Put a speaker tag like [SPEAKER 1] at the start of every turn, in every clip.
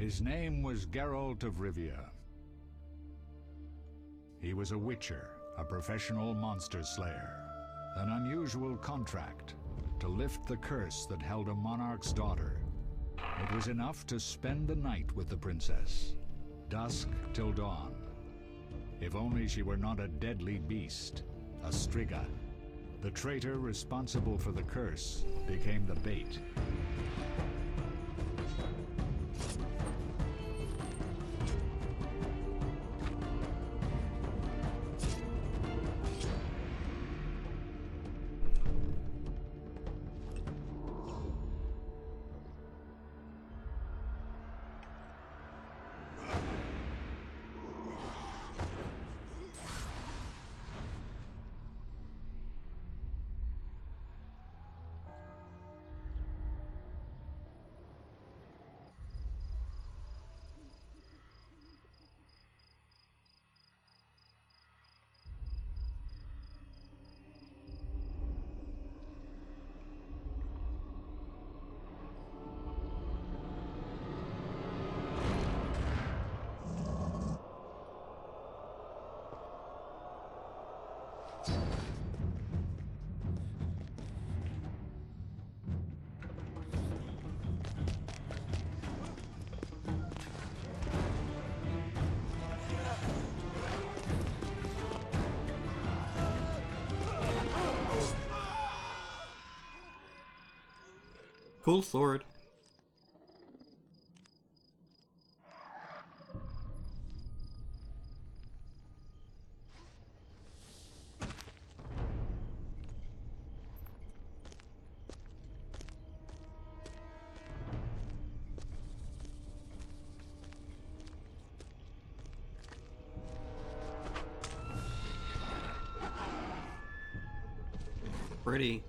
[SPEAKER 1] His name was Geralt of Rivia. He was a witcher, a professional monster slayer. An unusual contract to lift the curse that held a monarch's daughter. It was enough to spend the night with the princess, dusk till dawn. If only she were not a deadly beast, a Striga. The traitor responsible for the curse became the bait.
[SPEAKER 2] Cool sword. Pretty.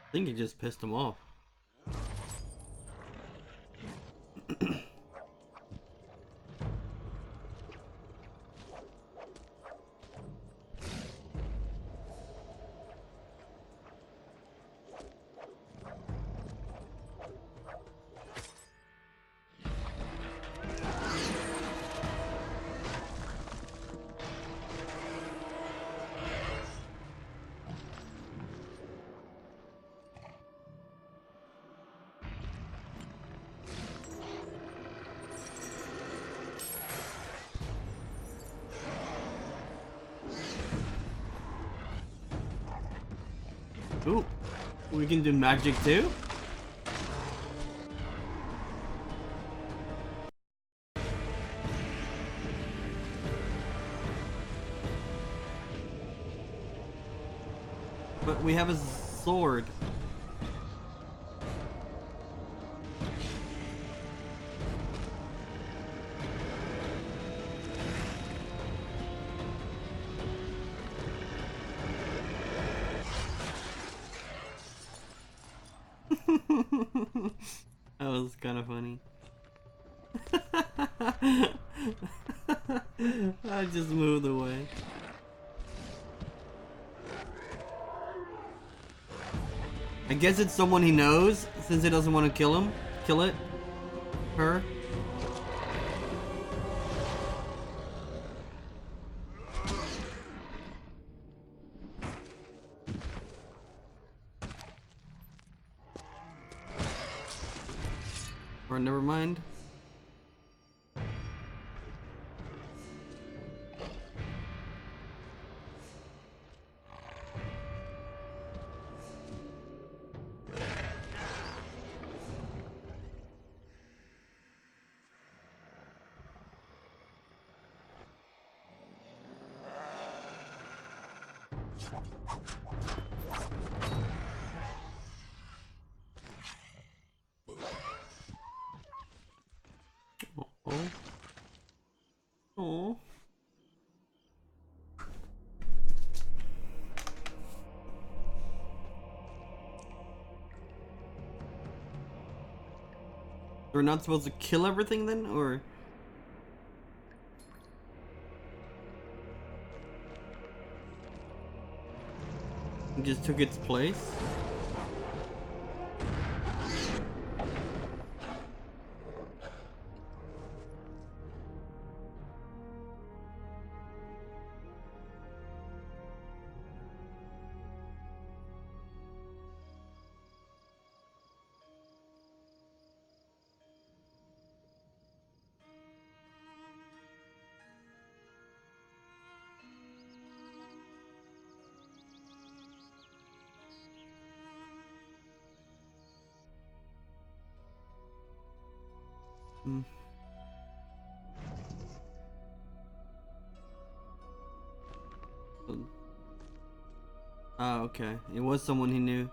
[SPEAKER 2] I think he just pissed him off. Ooh, we can do magic too? But we have a sword. That was kind of funny. I just moved away. I guess it's someone he knows, since he doesn't want to kill him. Kill it. Her. Or never mind. Oh. We're not supposed to kill everything then, or? It just took its place? Hmm. Ah, okay. It was someone he knew.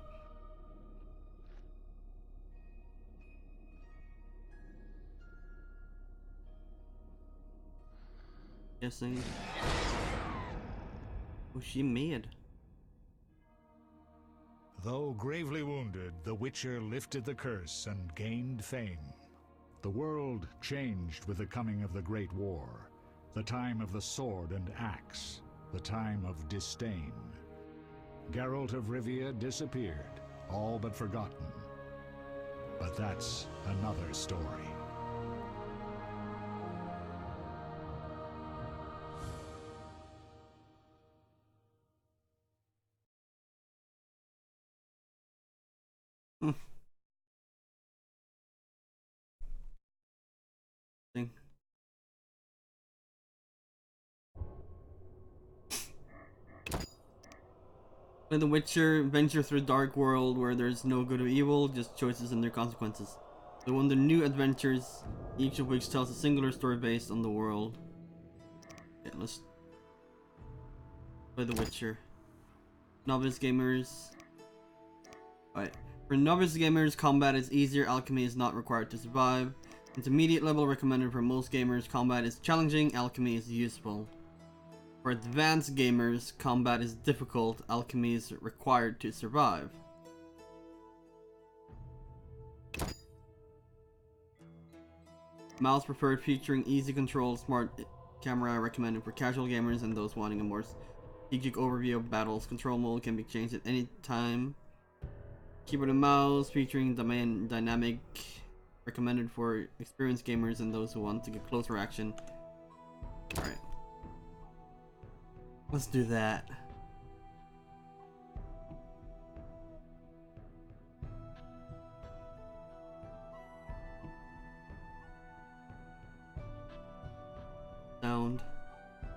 [SPEAKER 2] Guessing. Was she mad?
[SPEAKER 1] Though gravely wounded, the Witcher lifted the curse and gained fame. The world changed with the coming of the Great War, the time of the sword and axe, the time of disdain. Geralt of Rivia disappeared, all but forgotten. But that's another story.
[SPEAKER 2] Hmm. Thing. Play The Witcher, venture through a dark world where there's no good or evil, just choices and their consequences. They wander new adventures, each of which tells a singular story based on the world. Okay, let's play The Witcher. Novice gamers. Alright. For novice gamers, combat is easier, alchemy is not required to survive. Intermediate level recommended for most gamers, combat is challenging, alchemy is useful. For advanced gamers, combat is difficult, alchemy is required to survive. Mouse preferred, featuring easy control, smart camera recommended for casual gamers and those wanting a more strategic overview of battles. Control mode can be changed at any time. Keyboard and mouse featuring dynamic, recommended for experienced gamers and those who want to get closer action. Alright. Let's do that. Sound.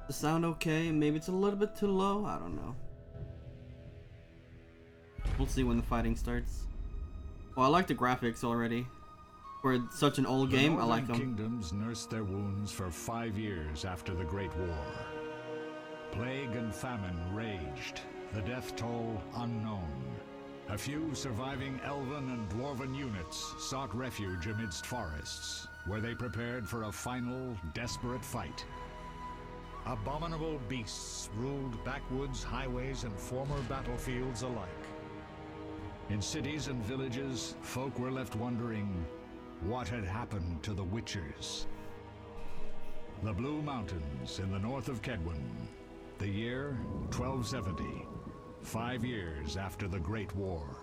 [SPEAKER 2] The sound okay? Maybe it's a little bit too low? I don't know. We'll see when the fighting starts. Well, I like the graphics already. For such an old game, I like them.
[SPEAKER 1] The kingdoms nursed their wounds for 5 years after the Great War. Plague and famine raged, the death toll unknown. A few surviving elven and dwarven units sought refuge amidst forests, where they prepared for a final, desperate fight. Abominable beasts ruled backwoods, highways, and former battlefields alike. In cities and villages, folk were left wondering what had happened to the Witchers. The Blue Mountains in the north of Kedwen. The year 1270, 5 years after the Great War.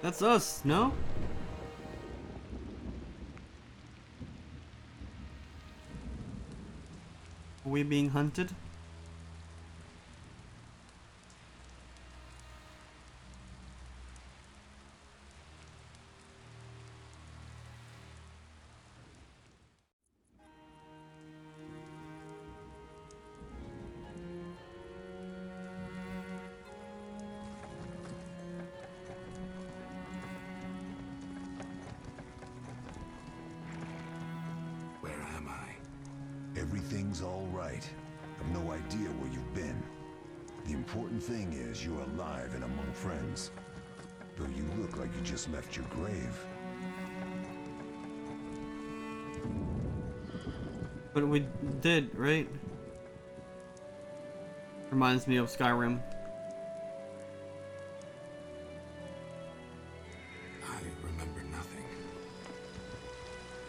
[SPEAKER 2] That's us, no? Are we being hunted?
[SPEAKER 3] everything's all right. I've no idea where you've been. The important thing is you're alive and among friends. Though you look like you just left your grave.
[SPEAKER 2] But we did, right? Reminds me of Skyrim.
[SPEAKER 3] I remember nothing.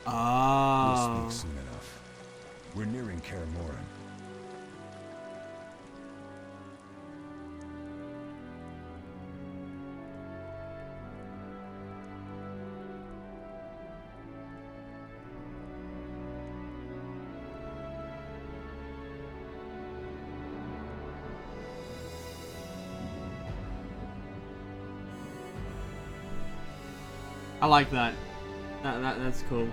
[SPEAKER 2] Ah.
[SPEAKER 3] We'll speak soon enough. We're nearing Kaer Morhen.
[SPEAKER 2] I like that. That's cool.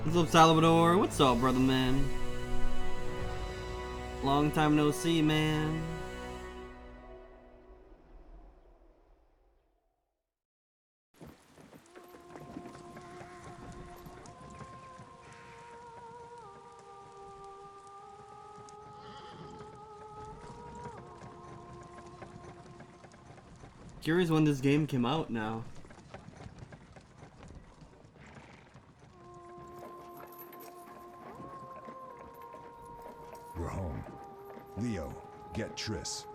[SPEAKER 2] What's up, Salvador? What's up, brother man? Long time no see, man. Curious when this game came out now.
[SPEAKER 3] We're home. Leo, get Triss.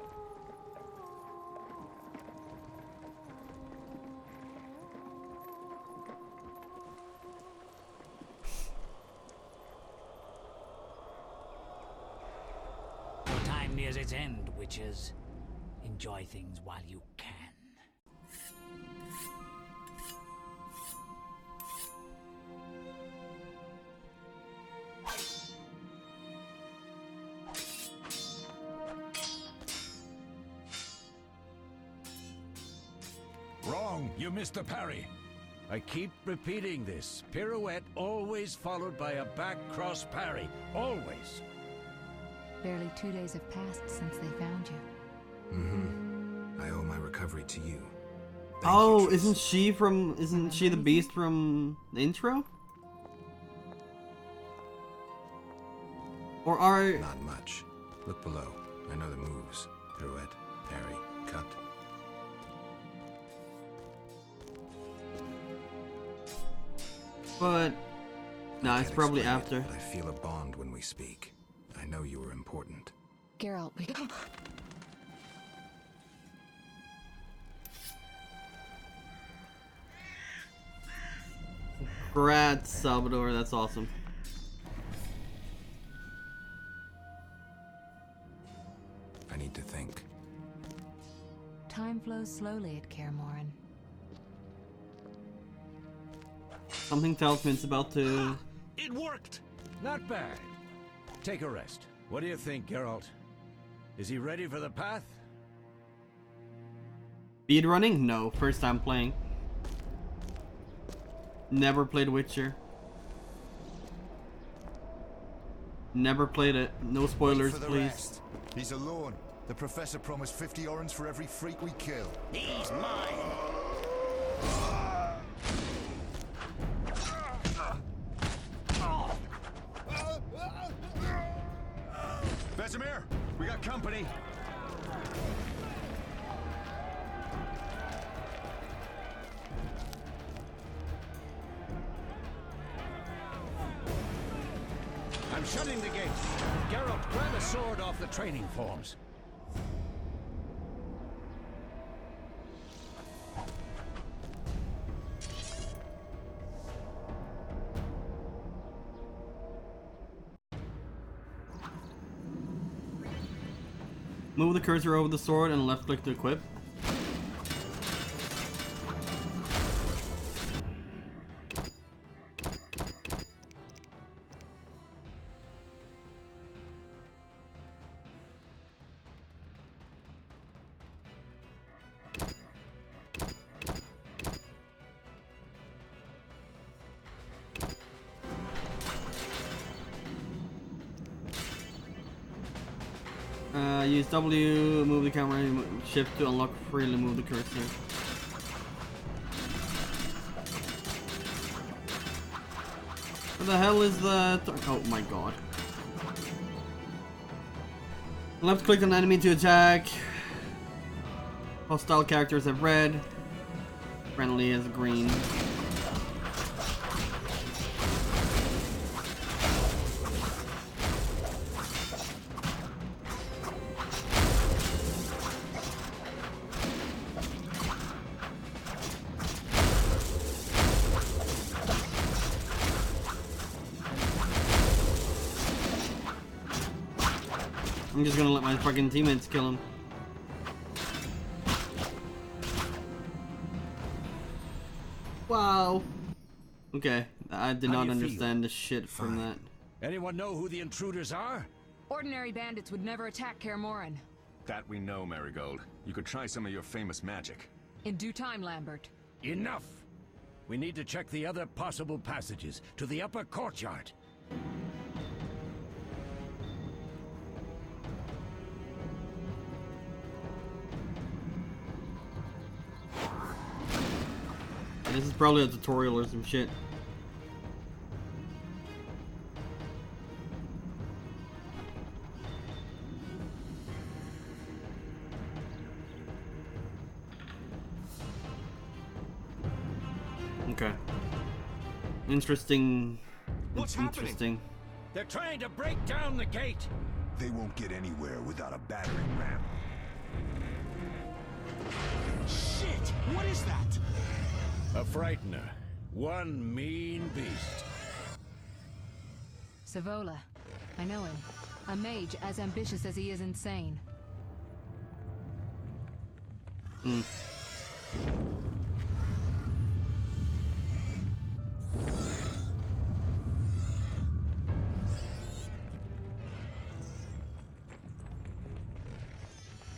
[SPEAKER 4] Your time nears its end, witches. Enjoy things while you can.
[SPEAKER 5] Wrong, you missed the parry. I keep repeating this. Pirouette always followed by a back cross parry. Always.
[SPEAKER 6] Barely 2 days have passed since they found you.
[SPEAKER 7] Mm-hmm. I owe my recovery to you. Thank
[SPEAKER 2] Oh,
[SPEAKER 7] you, Triss.
[SPEAKER 2] isn't she the beast from the intro? Or are...
[SPEAKER 7] Not much. Look below. I know the moves. Pirouette, parry, cut.
[SPEAKER 2] But... No,
[SPEAKER 7] I
[SPEAKER 2] it's
[SPEAKER 7] can't
[SPEAKER 2] probably
[SPEAKER 7] explain it,
[SPEAKER 2] after.
[SPEAKER 7] but I feel a bond when we speak. I know you were important.
[SPEAKER 6] Geralt, we...
[SPEAKER 2] Congrats, Salvador, that's awesome.
[SPEAKER 7] I need to think.
[SPEAKER 6] Time flows slowly at Kaer Morhen.
[SPEAKER 2] Something tells me it's about to...
[SPEAKER 5] It worked! Not bad. Take a rest. What do you think, Geralt? Is he ready for the path?
[SPEAKER 2] Speed running? No, first time playing. Never played Witcher. Never played it. No spoilers,
[SPEAKER 8] For the
[SPEAKER 2] please.
[SPEAKER 8] rest. He's alone. The professor promised 50 orens for every freak we kill.
[SPEAKER 4] He's mine!
[SPEAKER 8] Vesemir, we got company.
[SPEAKER 5] I'm shutting the gate. Geralt, grab a sword off the training forms.
[SPEAKER 2] Move the cursor over the sword and left click to equip. Use W, move the camera, shift to unlock freely move the cursor. the hell is the... Oh my god. Left click on enemy to attack. Hostile characters have red. Friendly is green. I'm just gonna let my fucking teammates kill him. Wow. Okay, I did not understand the shit from that.
[SPEAKER 5] Anyone know who the intruders are?
[SPEAKER 9] Ordinary bandits would never attack Kaer Morhen.
[SPEAKER 10] That we know, Marigold. You could try some of your famous magic.
[SPEAKER 9] In due time, Lambert.
[SPEAKER 5] Enough! We need to check the other possible passages to the upper courtyard.
[SPEAKER 2] This is probably a tutorial or some shit. Okay. Interesting.
[SPEAKER 5] What's happening? They're trying to break down the gate.
[SPEAKER 3] They won't get anywhere without a battering ram.
[SPEAKER 8] Shit! What is that?
[SPEAKER 5] A frightener. One mean beast.
[SPEAKER 9] Savola. I know him. A mage as ambitious as he is insane.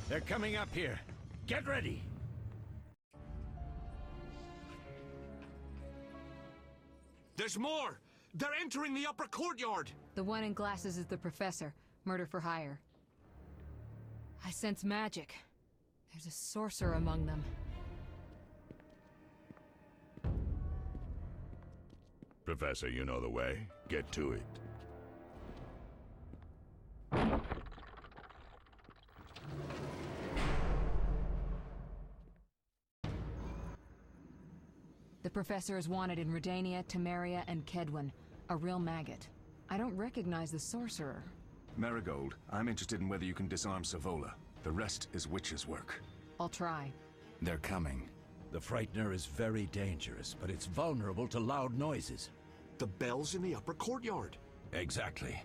[SPEAKER 5] They're coming up here. Get ready.
[SPEAKER 11] There's more! They're entering the upper courtyard!
[SPEAKER 9] The one in glasses is the professor. Murder for hire. I sense magic. There's a sorcerer among them.
[SPEAKER 5] Professor, you know the way. Get to it.
[SPEAKER 9] The professor is wanted in Redania, Temeria, and Kedwen. A real maggot. I don't recognize the sorcerer.
[SPEAKER 10] Marigold, I'm interested in whether you can disarm Savola. The rest is witch's work.
[SPEAKER 9] I'll try.
[SPEAKER 7] They're coming.
[SPEAKER 5] The frightener is very dangerous, but it's vulnerable to loud noises.
[SPEAKER 11] The bell's in the upper courtyard.
[SPEAKER 5] Exactly.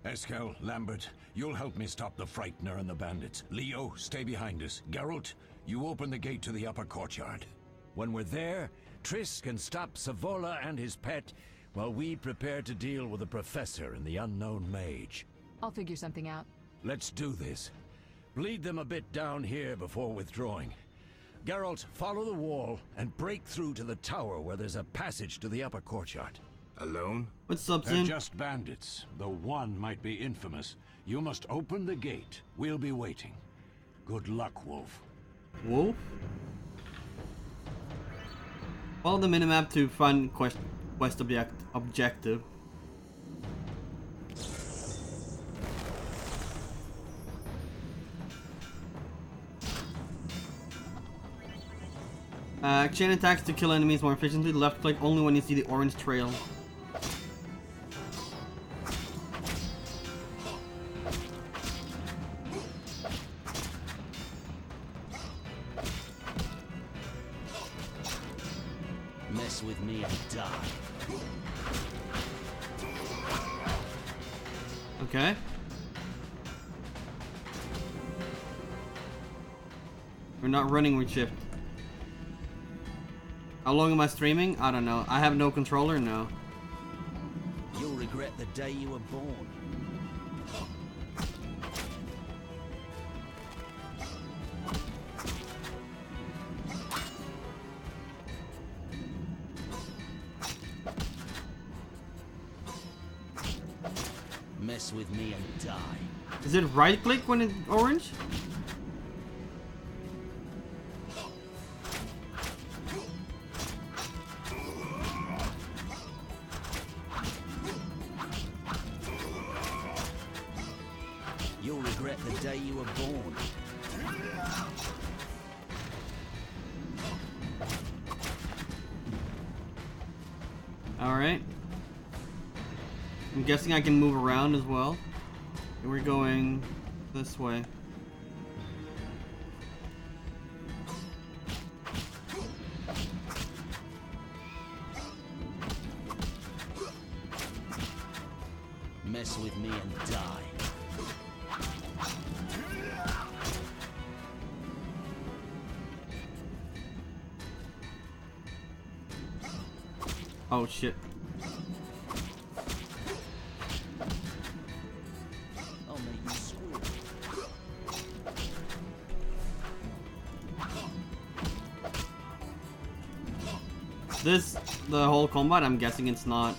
[SPEAKER 5] Eskel, Lambert, you'll help me stop the frightener and the bandits. Leo, stay behind us. Geralt, you open the gate to the upper courtyard. When we're there, Triss can stop Savola and his pet while we prepare to deal with the professor and the unknown mage.
[SPEAKER 9] I'll figure something out.
[SPEAKER 5] Let's do this. Bleed them a bit down here before withdrawing. Geralt, follow the wall and break through to the tower where there's a passage to the upper courtyard.
[SPEAKER 7] Alone?
[SPEAKER 2] What's up,
[SPEAKER 5] They're
[SPEAKER 2] Zim?
[SPEAKER 5] just bandits, though one might be infamous. You must open the gate. We'll be waiting. Good luck, Wolf.
[SPEAKER 2] Wolf? Follow the minimap to find quest objective. Chain attacks to kill enemies more efficiently. Left click only when you see the orange trail.
[SPEAKER 4] Mess with me and die.
[SPEAKER 2] Okay. We're not running with shift. How long am I streaming? I don't know. I have no controller? No.
[SPEAKER 4] You'll regret the day you were born. Mess with me and die.
[SPEAKER 2] Is it right click when it's orange?
[SPEAKER 12] day you were born.
[SPEAKER 2] Alright. I'm guessing I can move around as well. We're going this way.
[SPEAKER 12] Mess with me and die.
[SPEAKER 2] Oh shit.
[SPEAKER 12] I'll make you squeal.
[SPEAKER 2] This, the whole combat, I'm guessing it's not.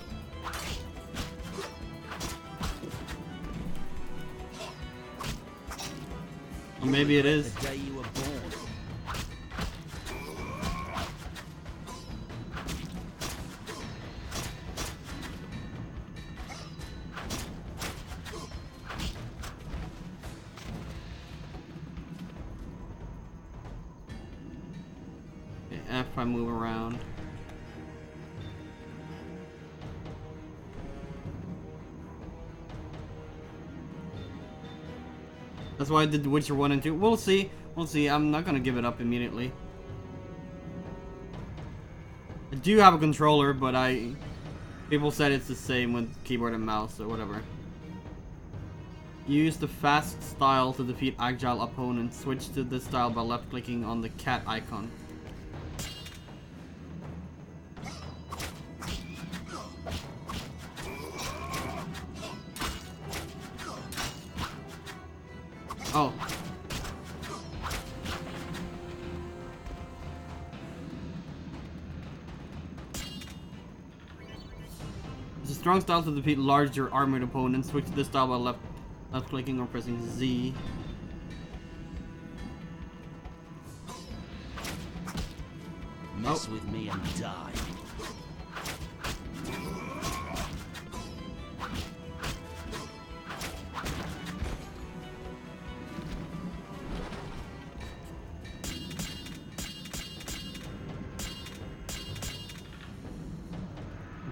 [SPEAKER 2] Or maybe it is.
[SPEAKER 12] The day you were born.
[SPEAKER 2] Okay, F if I move around. That's why I did The Witcher 1 and 2. We'll see. We'll see. I'm not gonna give it up immediately. I do have a controller, but people said it's the same with keyboard and mouse or whatever. Use the fast style to defeat agile opponents. Switch to this style by left clicking on the cat icon. Oh. It's a strong style to defeat larger armored opponents. Switch to this style by left clicking or pressing Z.
[SPEAKER 12] Mess with me and die.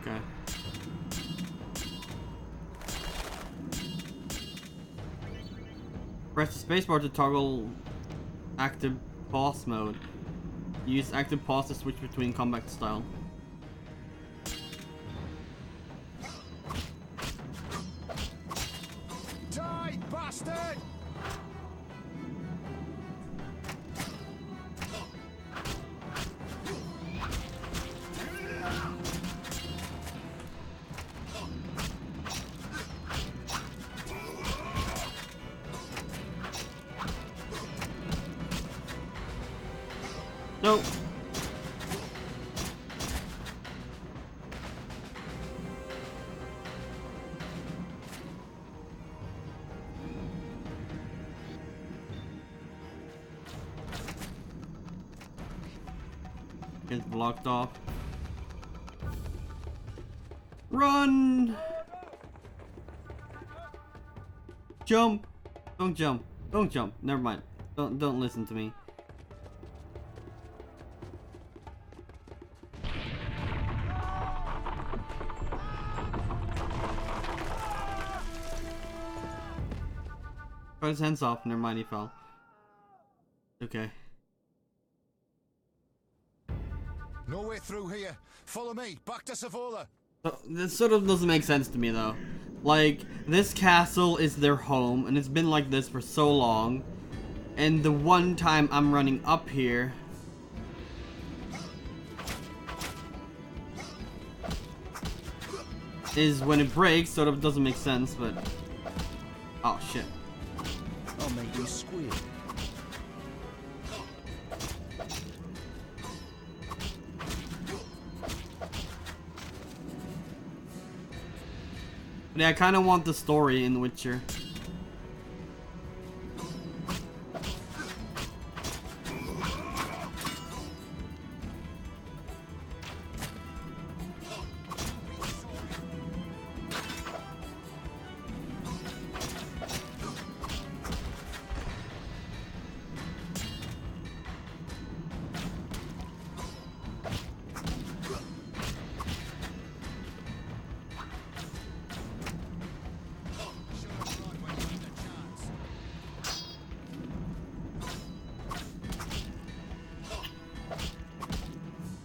[SPEAKER 2] Okay. Press the spacebar to toggle active pause mode. Use active pause to switch between combat style.
[SPEAKER 8] Die, bastard!
[SPEAKER 2] Nope. It's blocked off. Run! Jump! Don't jump. Don't jump. Never mind. Don't listen to me. Cut his hands off. Never mind, he fell. Okay.
[SPEAKER 8] No way through here. Follow me. Back to Savola.
[SPEAKER 2] So, this sort of doesn't make sense to me though. Like, this castle is their home, and it's been like this for so long. And the one time I'm running up here, is when it breaks. Sort of doesn't make sense, but oh shit.
[SPEAKER 12] I'll make you squeal.
[SPEAKER 2] But yeah, I kind of want the story in Witcher.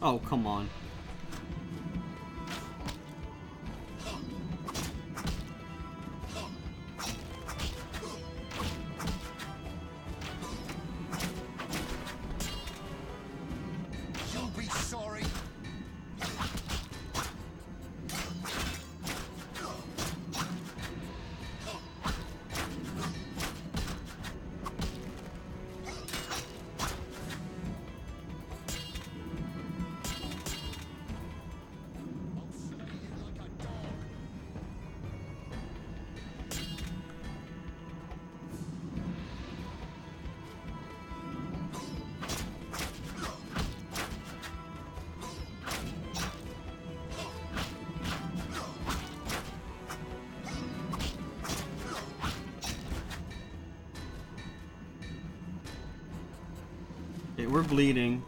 [SPEAKER 2] Oh, come on.
[SPEAKER 8] You'll be sorry.
[SPEAKER 2] Okay, we're bleeding.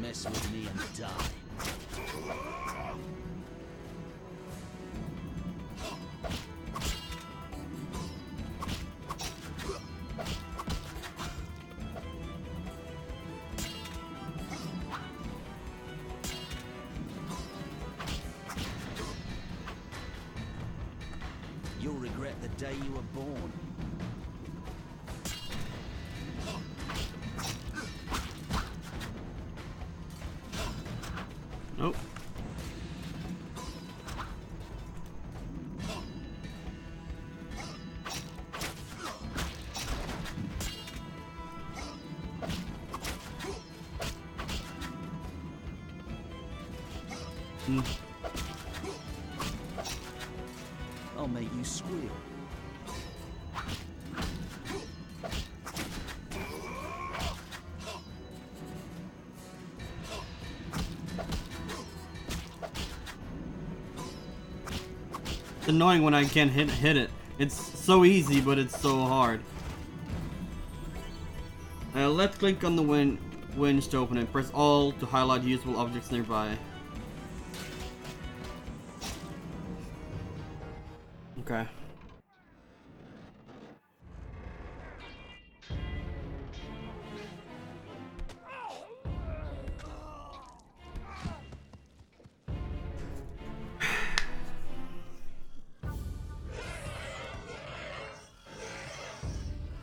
[SPEAKER 12] Mess with me and die. You'll regret the day you were born.
[SPEAKER 2] Nope.
[SPEAKER 12] I'll make you squeal.
[SPEAKER 2] It's annoying when I can't hit it. It's so easy, but it's so hard. Left click on the winch to open it. Press Alt to highlight usable objects nearby. Okay.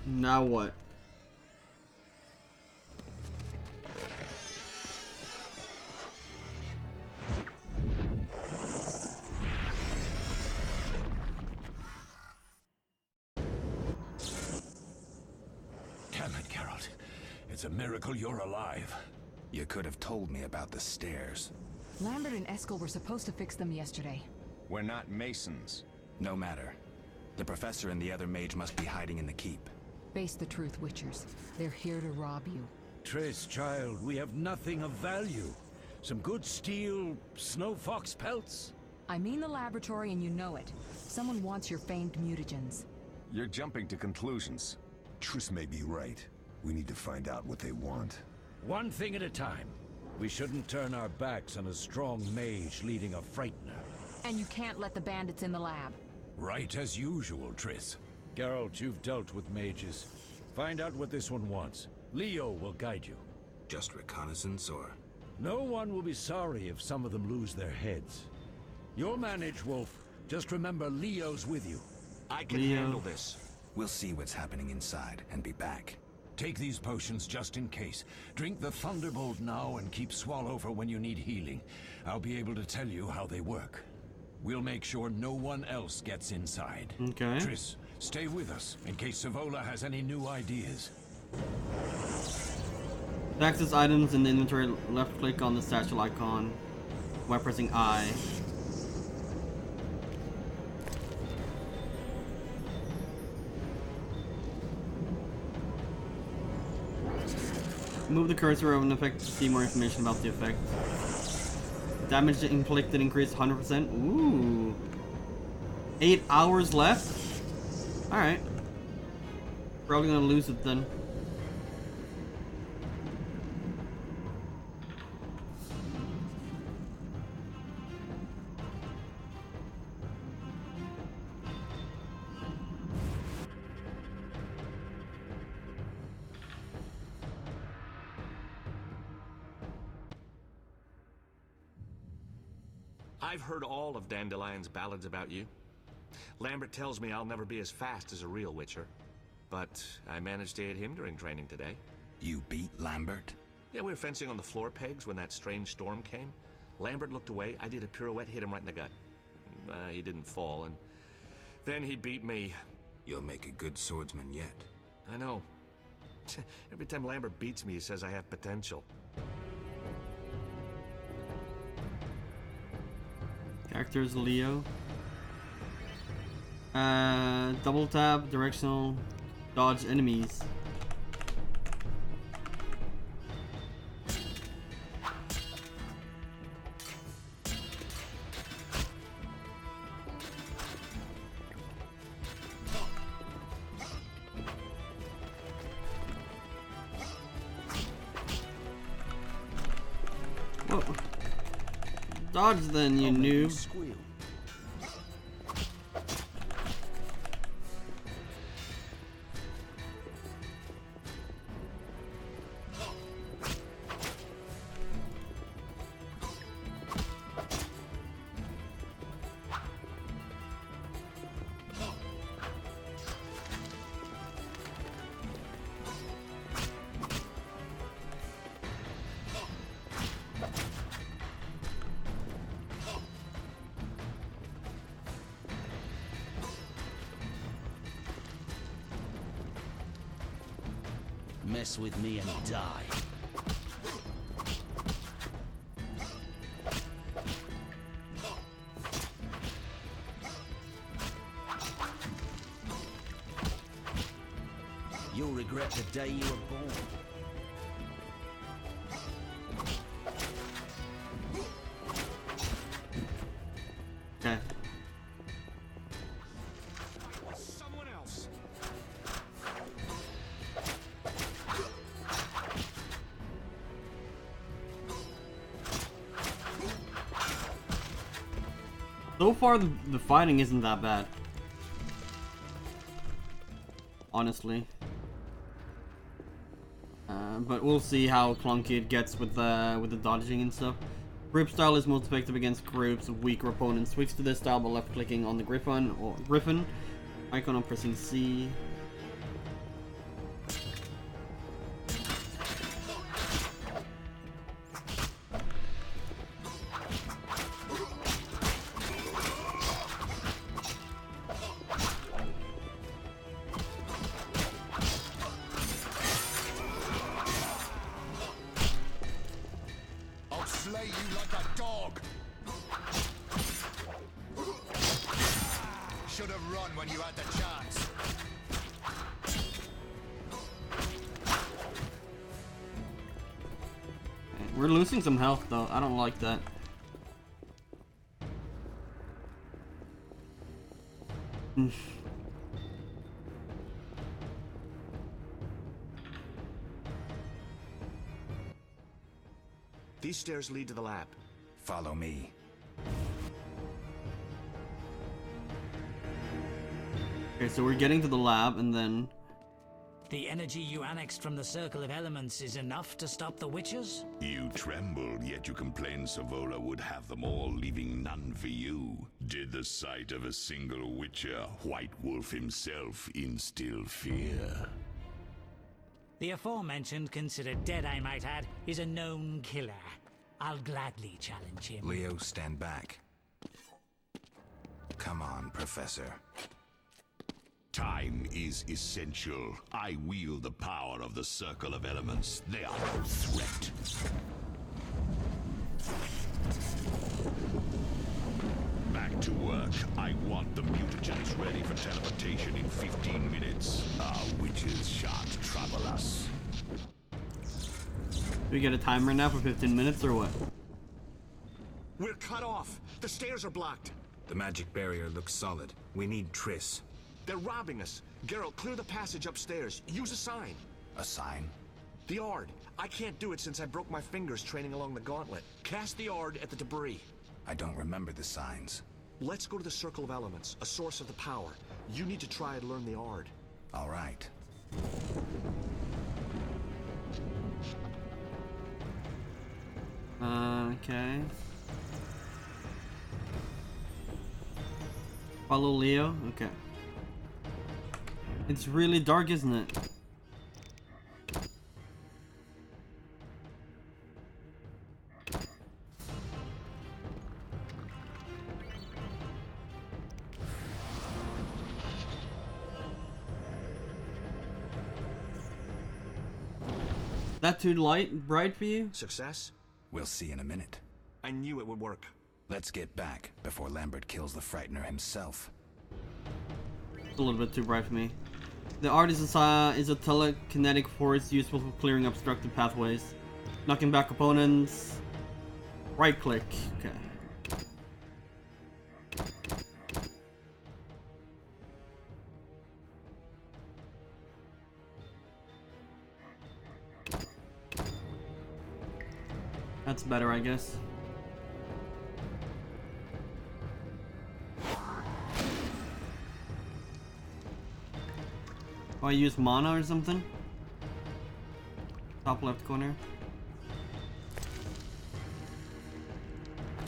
[SPEAKER 2] Now what?
[SPEAKER 5] Damn it, Geralt. It's a miracle you're alive.
[SPEAKER 7] You could have told me about the stairs.
[SPEAKER 6] Lambert and Eskel were supposed to fix them yesterday.
[SPEAKER 10] We're not Masons.
[SPEAKER 7] No matter. The professor and the other mage must be hiding in the keep.
[SPEAKER 6] Face the truth, Witchers. They're here to rob you.
[SPEAKER 11] Triss, child, we have nothing of value. Some good steel snow fox pelts.
[SPEAKER 6] I mean the laboratory and you know it. Someone wants your famed mutagens.
[SPEAKER 10] You're jumping to conclusions.
[SPEAKER 3] Triss may be right. We need to find out what they want.
[SPEAKER 11] One thing at a time. We shouldn't turn our backs on a strong mage leading a frightener.
[SPEAKER 6] And you can't let the bandits in the lab.
[SPEAKER 5] Right as usual, Triss.
[SPEAKER 11] Geralt, you've dealt with mages. Find out what this one wants. Leo will guide you.
[SPEAKER 7] Just reconnaissance, or...?
[SPEAKER 11] No one will be sorry if some of them lose their heads. You'll manage, Wolf. Just remember Leo's with you.
[SPEAKER 7] I can
[SPEAKER 2] Leo.
[SPEAKER 7] handle this. We'll see what's happening inside and be back.
[SPEAKER 5] Take these potions just in case. Drink the Thunderbolt now and keep Swallow for when you need healing. I'll be able to tell you how they work. We'll make sure no one else gets inside.
[SPEAKER 2] Okay.
[SPEAKER 5] Triss, stay with us in case Savola has any new ideas.
[SPEAKER 2] To access items in the inventory, left click on the satchel icon while pressing I. Move the cursor of an effect to see more information about the effect. Damage inflicted increased 100%. Ooh. 8 hours left? Alright. Probably gonna lose it then.
[SPEAKER 13] I've heard all of Dandelion's ballads about you. Lambert tells me I'll never be as fast as a real Witcher. But I managed to hit him during training today.
[SPEAKER 5] You beat Lambert?
[SPEAKER 13] Yeah, we were fencing on the floor pegs when that strange storm came. Lambert looked away, I did a pirouette, hit him right in the gut. He didn't fall, and then he beat me.
[SPEAKER 7] You'll make a good swordsman yet.
[SPEAKER 13] I know. Every time Lambert beats me, he says I have potential.
[SPEAKER 2] Characters Leo. Double tap, directional, dodge enemies. Oh. Dodge then, you noob.
[SPEAKER 12] Mess with me and die. You'll regret the day you were born.
[SPEAKER 2] Okay.
[SPEAKER 13] Someone else.
[SPEAKER 2] So far, the fighting isn't that bad. Honestly. But we'll see how clunky it gets with the dodging and stuff. Grip style is most effective against groups of weaker opponents. Switch to this style by left-clicking on the Griffin icon and pressing C.
[SPEAKER 8] I'll slay you like a dog. Should have run when you had the chance.
[SPEAKER 2] We're losing some health though. I don't like that.
[SPEAKER 13] These stairs lead to the lab.
[SPEAKER 5] Follow me.
[SPEAKER 2] Okay, so we're getting to the lab and then...
[SPEAKER 4] The energy you annexed from the Circle of Elements is enough to stop the Witchers?
[SPEAKER 14] You trembled, yet you complained Savola would have them all, leaving none for you. Did the sight of a single Witcher, White Wolf himself, instill fear?
[SPEAKER 4] The aforementioned, considered dead I might add, is a known killer. I'll gladly challenge him.
[SPEAKER 7] Leo, stand back. Come on, Professor.
[SPEAKER 14] Time is essential. I wield the power of the Circle of Elements. They are no threat. Back to work. I want the mutagens ready for teleportation in 15 minutes. Our witches shan't trouble us.
[SPEAKER 2] Do we get a timer now for 15 minutes or what?
[SPEAKER 13] We're cut off. The stairs are blocked.
[SPEAKER 7] The magic barrier looks solid. We need Triss.
[SPEAKER 13] They're robbing us. Geralt, clear the passage upstairs. Use a sign.
[SPEAKER 5] A sign?
[SPEAKER 13] The Ard. I can't do it since I broke my fingers training along the gauntlet. Cast the Ard at the debris.
[SPEAKER 5] I don't remember the signs.
[SPEAKER 13] Let's go to the Circle of Elements, a source of the power. You need to try and learn the Ard.
[SPEAKER 5] All right.
[SPEAKER 2] Okay. Follow Leo? Okay. It's really dark, isn't it? That too bright for you?
[SPEAKER 13] Success?
[SPEAKER 7] We'll see in a minute.
[SPEAKER 13] I knew it would work.
[SPEAKER 7] Let's get back before Lambert kills the Frightener himself.
[SPEAKER 2] It's a little bit too bright for me. The art is a telekinetic force useful for clearing obstructed pathways, knocking back opponents. Right click. Okay. That's better, I guess. Oh, I use mana or something? Top left corner.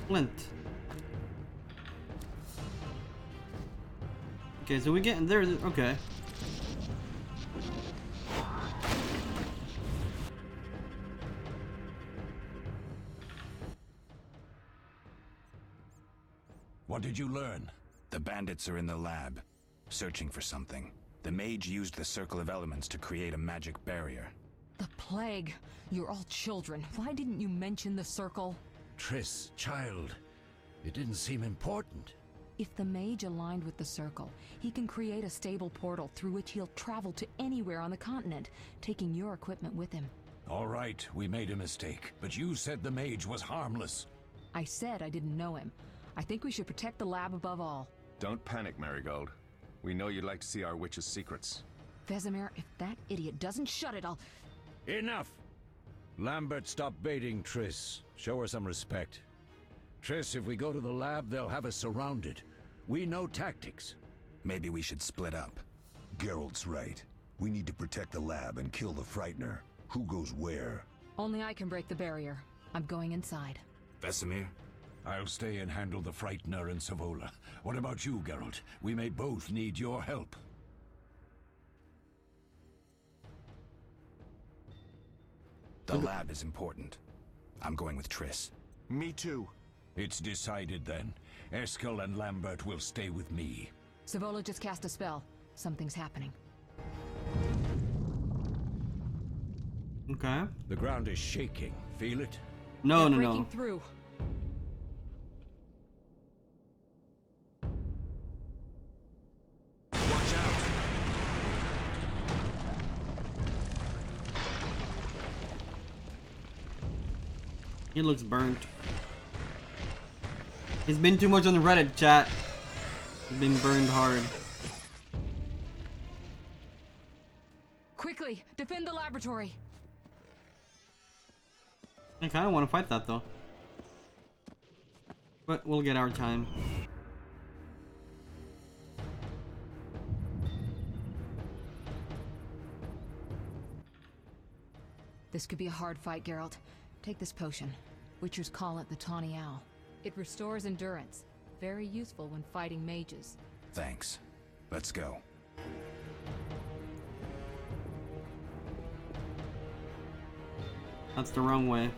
[SPEAKER 2] Flint. Okay, so we get there. Okay.
[SPEAKER 5] What did you learn?
[SPEAKER 7] The bandits are in the lab, searching for something. The mage used the Circle of Elements to create a magic barrier.
[SPEAKER 9] The plague. You're all children. Why didn't you mention the circle?
[SPEAKER 11] Triss, child. It didn't seem important.
[SPEAKER 9] If the mage aligned with the circle, he can create a stable portal through which he'll travel to anywhere on the continent, taking your equipment with him.
[SPEAKER 5] All right, we made a mistake, but you said the mage was harmless.
[SPEAKER 9] I said I didn't know him. I think we should protect the lab above all.
[SPEAKER 10] Don't panic, Marigold. We know you'd like to see our witch's secrets.
[SPEAKER 9] Vesemir, if that idiot doesn't shut it, I'll...
[SPEAKER 11] Enough! Lambert, stop baiting Triss. Show her some respect. Triss, if we go to the lab, they'll have us surrounded. We know tactics.
[SPEAKER 7] Maybe we should split up.
[SPEAKER 3] Geralt's right. We need to protect the lab and kill the Frightener. Who goes where?
[SPEAKER 9] Only I can break the barrier. I'm going inside.
[SPEAKER 7] Vesemir?
[SPEAKER 5] I'll stay and handle the Frightener and Savola. What about you, Geralt? We may both need your help.
[SPEAKER 7] The lab is important. I'm going with Triss.
[SPEAKER 10] Me too.
[SPEAKER 5] It's decided then. Eskel and Lambert will stay with me.
[SPEAKER 9] Savola just cast a spell. Something's happening.
[SPEAKER 2] Okay.
[SPEAKER 11] The ground is shaking. Feel it?
[SPEAKER 2] No,
[SPEAKER 9] They're
[SPEAKER 2] no,
[SPEAKER 9] breaking
[SPEAKER 2] no.
[SPEAKER 9] through.
[SPEAKER 13] Watch out!
[SPEAKER 2] He looks burnt. He's been too much on the Reddit, chat. He's been burned hard.
[SPEAKER 9] Quickly, defend the laboratory.
[SPEAKER 2] I kind of want to fight that though. But we'll get our time.
[SPEAKER 9] This could be a hard fight, Geralt. Take this potion. Witchers call it the Tawny Owl. It restores endurance. Very useful when fighting mages.
[SPEAKER 7] Thanks. Let's go.
[SPEAKER 2] That's the wrong way.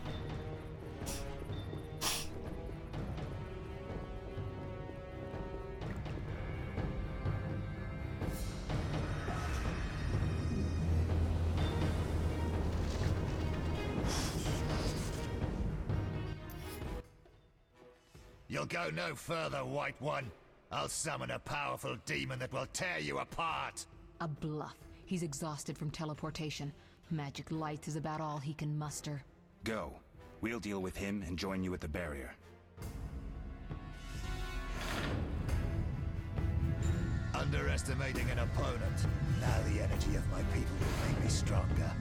[SPEAKER 8] You'll go no further, White One. I'll summon a powerful demon that will tear you apart.
[SPEAKER 9] A bluff. He's exhausted from teleportation. Magic light is about all he can muster.
[SPEAKER 7] Go. We'll deal with him and join you at the barrier.
[SPEAKER 8] Underestimating an opponent. Now the energy of my people will make me stronger.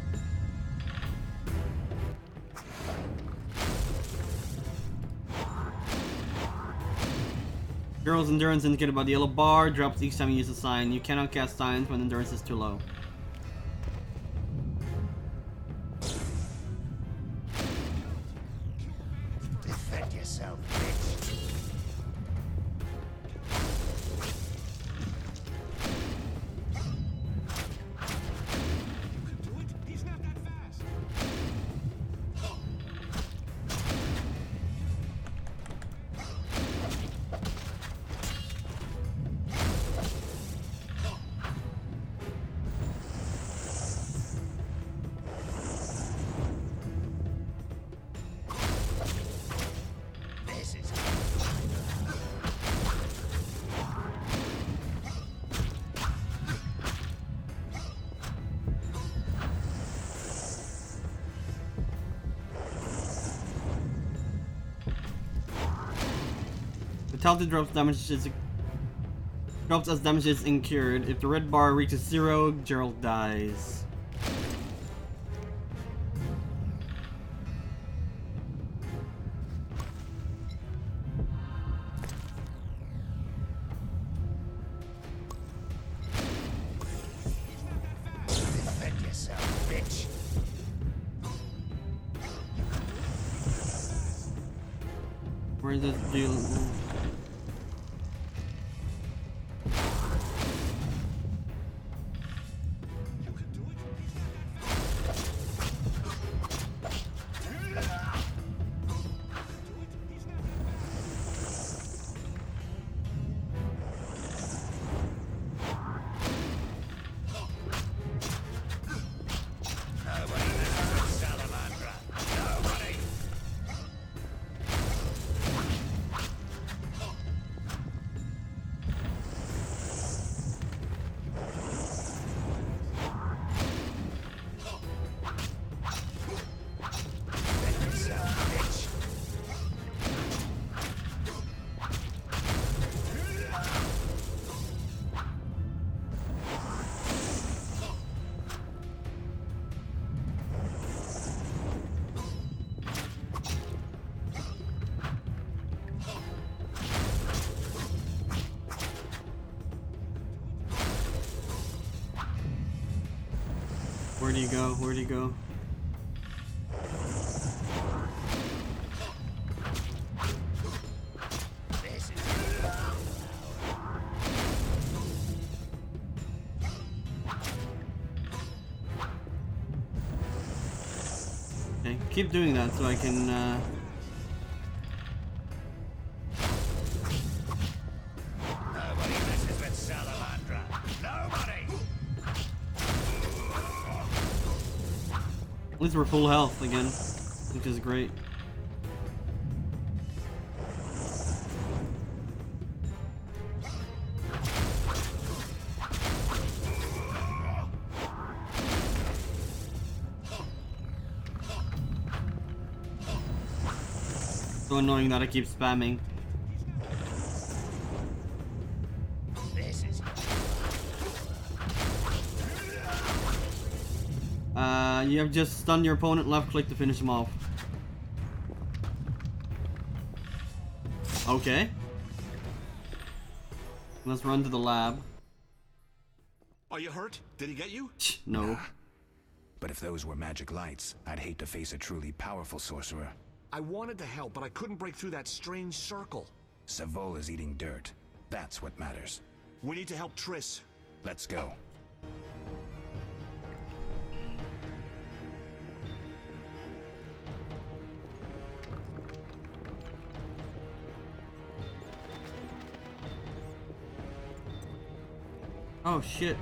[SPEAKER 2] Girl's endurance indicated by the yellow bar drops each time you use a sign. You cannot cast signs when endurance is too low.
[SPEAKER 8] Defend yourself, bitch.
[SPEAKER 2] Vitality drops as damage is incurred. If the red bar reaches 0, Geralt dies.
[SPEAKER 8] Defend yourself, bitch.
[SPEAKER 2] Where is this deal? Where do you go? Where do you go? Okay, keep doing that so I can
[SPEAKER 8] Nobody messes with Salamandra. Nobody.
[SPEAKER 2] At least we're full health again, which is great. So annoying that I keep spamming. You have just stunned your opponent, left click to finish him off. Okay. Let's run to the lab.
[SPEAKER 7] Are you hurt? Did he get you?
[SPEAKER 2] No.
[SPEAKER 7] But if those were magic lights, I'd hate to face a truly powerful sorcerer.
[SPEAKER 13] I wanted to help, but I couldn't break through that strange circle.
[SPEAKER 7] Savola's eating dirt. That's what matters.
[SPEAKER 13] We need to help Triss.
[SPEAKER 7] Let's go.
[SPEAKER 2] Oh shit.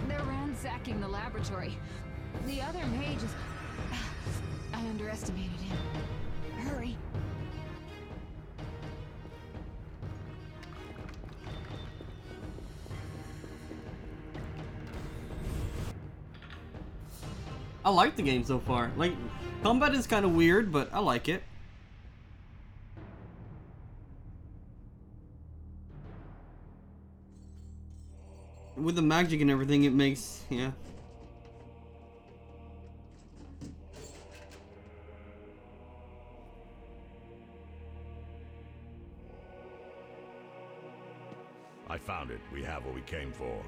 [SPEAKER 9] They're ransacking the laboratory. The other mage is... I underestimated him. Hurry.
[SPEAKER 2] I like the game so far. Like, combat is kind of weird, but I like it. With the magic and everything, it makes, yeah.
[SPEAKER 14] I found it. We have what we came for.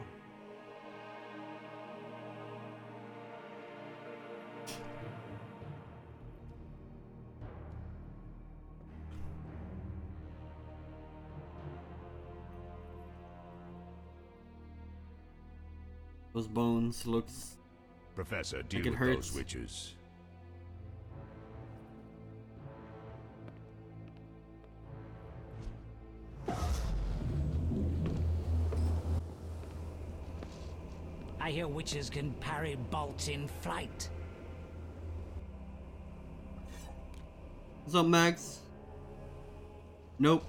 [SPEAKER 2] Those bones looks...
[SPEAKER 14] Professor, deal
[SPEAKER 2] like it
[SPEAKER 14] with
[SPEAKER 2] hurts.
[SPEAKER 14] those witches.
[SPEAKER 4] I hear witches can parry bolts in flight.
[SPEAKER 2] What's up, Max? Nope.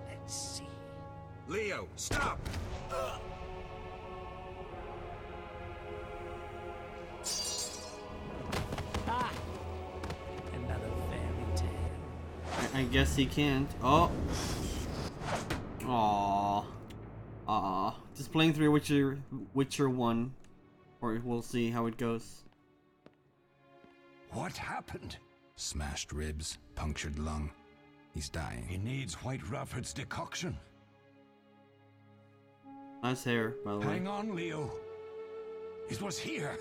[SPEAKER 4] Let's see.
[SPEAKER 5] Leo, stop!
[SPEAKER 4] Ah! Another fairy tale.
[SPEAKER 2] I guess he can't. Oh. Aww. Aww. Just playing through Witcher 1. Or we'll see how it goes.
[SPEAKER 5] What happened?
[SPEAKER 7] Smashed ribs, punctured lung. He's dying.
[SPEAKER 5] He needs White Rafford's decoction.
[SPEAKER 2] Nice hair, by the way.
[SPEAKER 5] Hang on, Leo. It was here.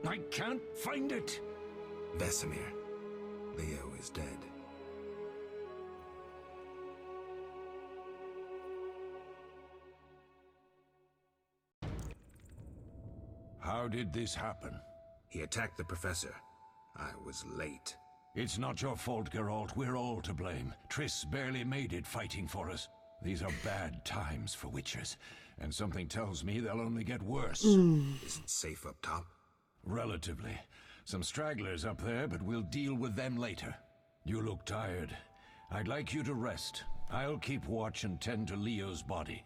[SPEAKER 5] I can't find it.
[SPEAKER 7] Vesemir. Leo is dead.
[SPEAKER 5] How did this happen?
[SPEAKER 7] He attacked the professor. I was late.
[SPEAKER 5] It's not your fault, Geralt. We're all to blame. Triss barely made it fighting for us. These are bad times for Witchers, and something tells me they'll only get worse.
[SPEAKER 7] Is it safe up top?
[SPEAKER 5] Relatively. Some stragglers up there, but we'll deal with them later. You look tired. I'd like you to rest. I'll keep watch and tend to Leo's body.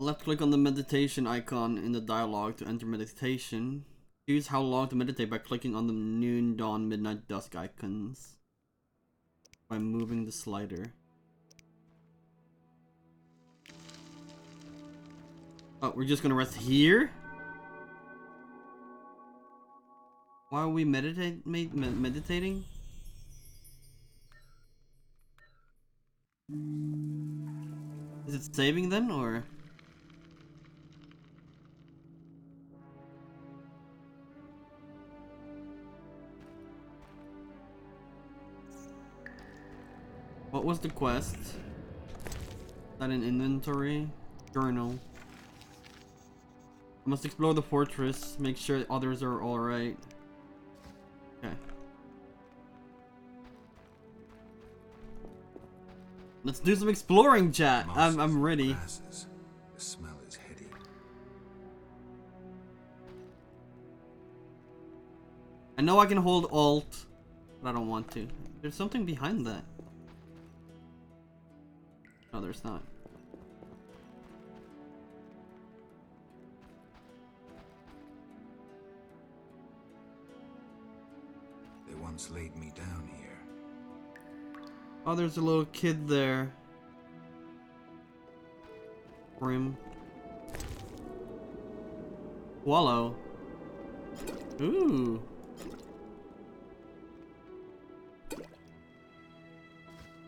[SPEAKER 2] Left click on the meditation icon in the dialogue to enter meditation. Choose how long to meditate by clicking on the noon, dawn, midnight, dusk icons. By moving the slider. Oh, we're just gonna rest here? Why are we meditating? Is it saving then, or? What was the quest? That in inventory? Journal. I must explore the fortress, make sure others are alright. Okay. Let's do some exploring, chat. I'm ready.
[SPEAKER 7] Glasses. The smell is heady.
[SPEAKER 2] I know I can hold Alt, but I don't want to. There's something behind that. No, there's not.
[SPEAKER 7] They once laid me down here.
[SPEAKER 2] Oh, there's a little kid there. Grim. Wallow. Ooh.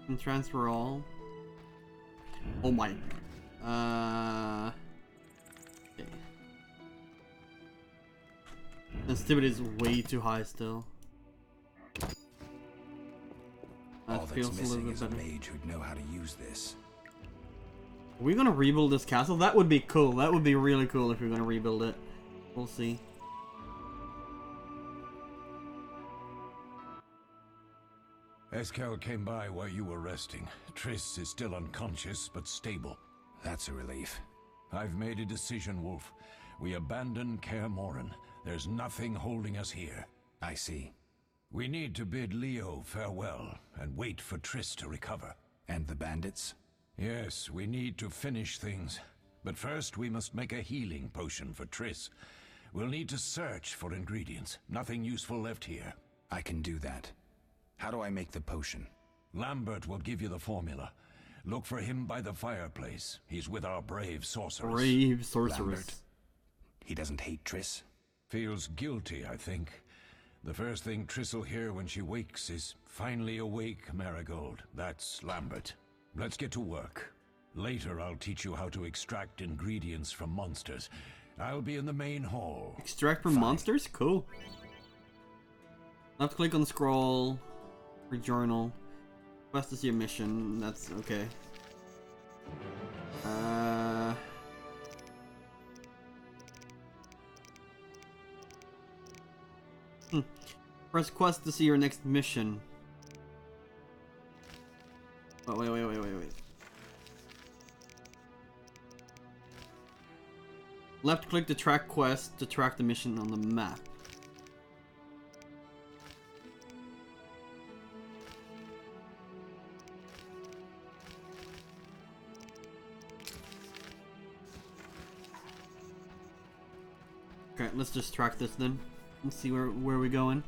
[SPEAKER 2] And transfer all. Oh my. Okay. Sensitivity is way too high still. That
[SPEAKER 7] All
[SPEAKER 2] feels
[SPEAKER 7] that's
[SPEAKER 2] a little
[SPEAKER 7] missing
[SPEAKER 2] bit
[SPEAKER 7] is a
[SPEAKER 2] better.
[SPEAKER 7] mage who'd know how to use this.
[SPEAKER 2] Are we gonna rebuild this castle? That would be cool. That would be really cool if we're gonna rebuild it. We'll see.
[SPEAKER 5] Eskel came by while you were resting. Triss is still unconscious, but stable.
[SPEAKER 7] That's a relief.
[SPEAKER 5] I've made a decision, Wolf. We abandon Kaer Morhen. There's nothing holding us here.
[SPEAKER 7] I see.
[SPEAKER 5] We need to bid Leo farewell and wait for Triss to recover.
[SPEAKER 7] And the bandits?
[SPEAKER 5] Yes, we need to finish things. But first we must make a healing potion for Triss. We'll need to search for ingredients. Nothing useful left here.
[SPEAKER 7] I can do that. How do I make the potion?
[SPEAKER 5] Lambert will give you the formula. Look for him by the fireplace. He's with our brave sorceress.
[SPEAKER 2] Brave sorceress.
[SPEAKER 7] Lambert. He doesn't hate Triss?
[SPEAKER 5] Feels guilty, I think. The first thing Triss will hear when she wakes is, "Finally awake, Marigold." That's Lambert. Let's get to work. Later I'll teach you how to extract ingredients from monsters. I'll be in the main hall.
[SPEAKER 2] Extract from monsters? Cool. Left click on the scroll. For journal. Quest is your mission. That's okay. Press quest to see your next mission. Oh, wait. Left click to track quest to track the mission on the map. let's just track this then. Let's see where we're going.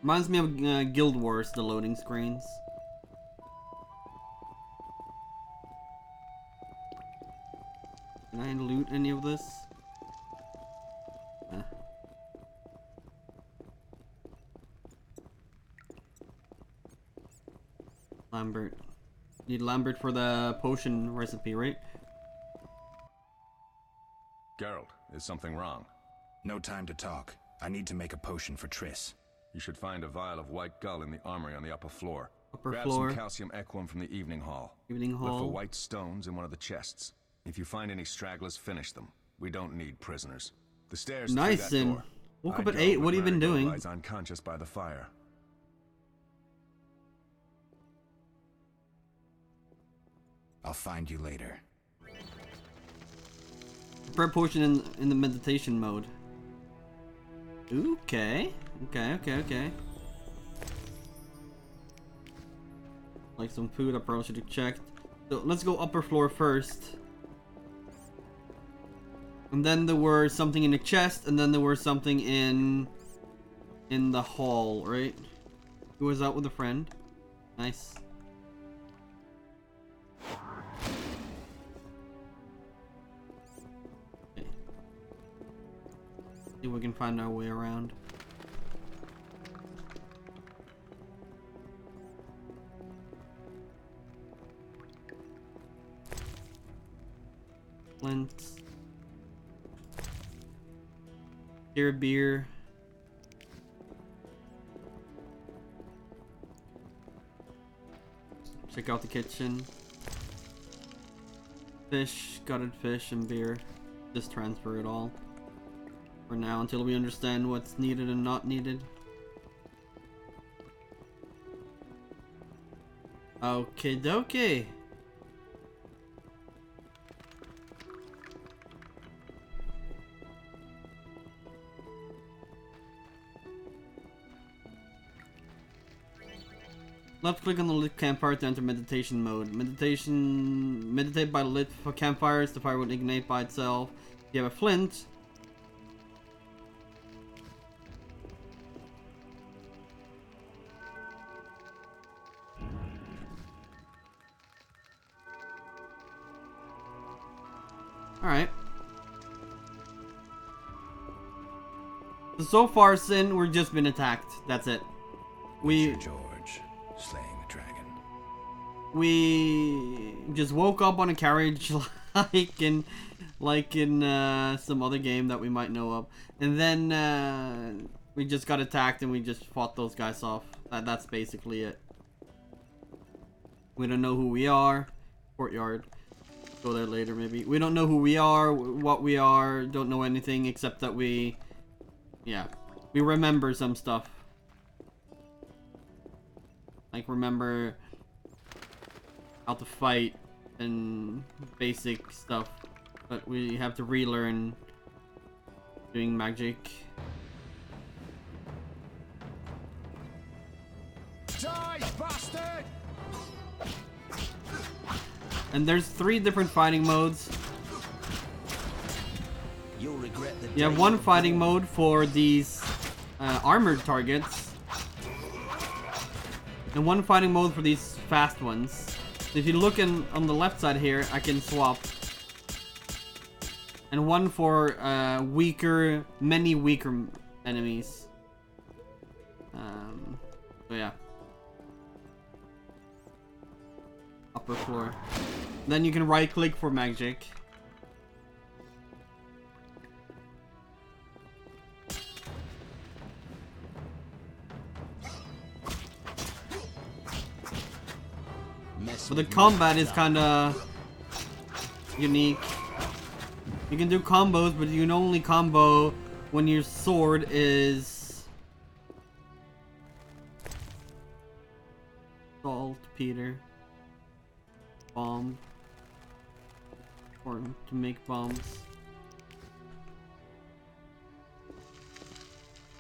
[SPEAKER 2] Reminds me of Guild Wars, the loading screens. Can I loot any of this? Lambert. Need Lambert for the potion recipe, right?
[SPEAKER 10] Geralt, is something wrong?
[SPEAKER 7] No time to talk. I need to make a potion for Triss.
[SPEAKER 10] You should find a vial of white gull in the armory on the upper floor.
[SPEAKER 2] Grab
[SPEAKER 10] some calcium equum from the evening hall. Look for white stones in one of the chests. If you find any stragglers, finish them. We don't need prisoners. The stairs
[SPEAKER 2] nice,
[SPEAKER 10] through that
[SPEAKER 2] and
[SPEAKER 10] door.
[SPEAKER 2] woke up at 8. What have you been doing?
[SPEAKER 10] Lies unconscious by the fire.
[SPEAKER 7] I'll find you later.
[SPEAKER 2] Prepare potion in the meditation mode. Okay. Okay. Like some food, I probably should have checked. So let's go upper floor first. And then there were something in the chest, and then there was something in the hall, right? Who was out with a friend? Nice. Okay. See if we can find our way around. Flint. Beer. Check out the kitchen. Fish, gutted fish, and beer. Just transfer it all. For now, until we understand what's needed and not needed. Okay, dokie. Left click on the lit campfire to enter meditation mode. Meditate by lit campfires. The fire will ignite by itself. If you have a flint, alright. So far, Sin, we've just been attacked. That's it.
[SPEAKER 7] George, slaying the dragon.
[SPEAKER 2] We just woke up on a carriage like in some other game that we might know of, and then we just got attacked and we just fought those guys off. That's basically it. We don't know who we are. Courtyard. Go there later maybe. We don't know who we are, what we are. Don't know anything except that we remember some stuff. Like remember how to fight and basic stuff, but we have to relearn doing magic.
[SPEAKER 8] Die, bastard!
[SPEAKER 2] And there's 3 different fighting modes.
[SPEAKER 12] You'll regret the
[SPEAKER 2] You have one fighting mode for these armored targets, and one fighting mode for these fast ones. So if you look on the left side here, I can swap. And one for many weaker enemies. So yeah. Upper floor. Then you can right click for magic. But the combat is kinda unique. You can do combos, but you can only combo when your sword is saltpeter, bomb, or to make bombs.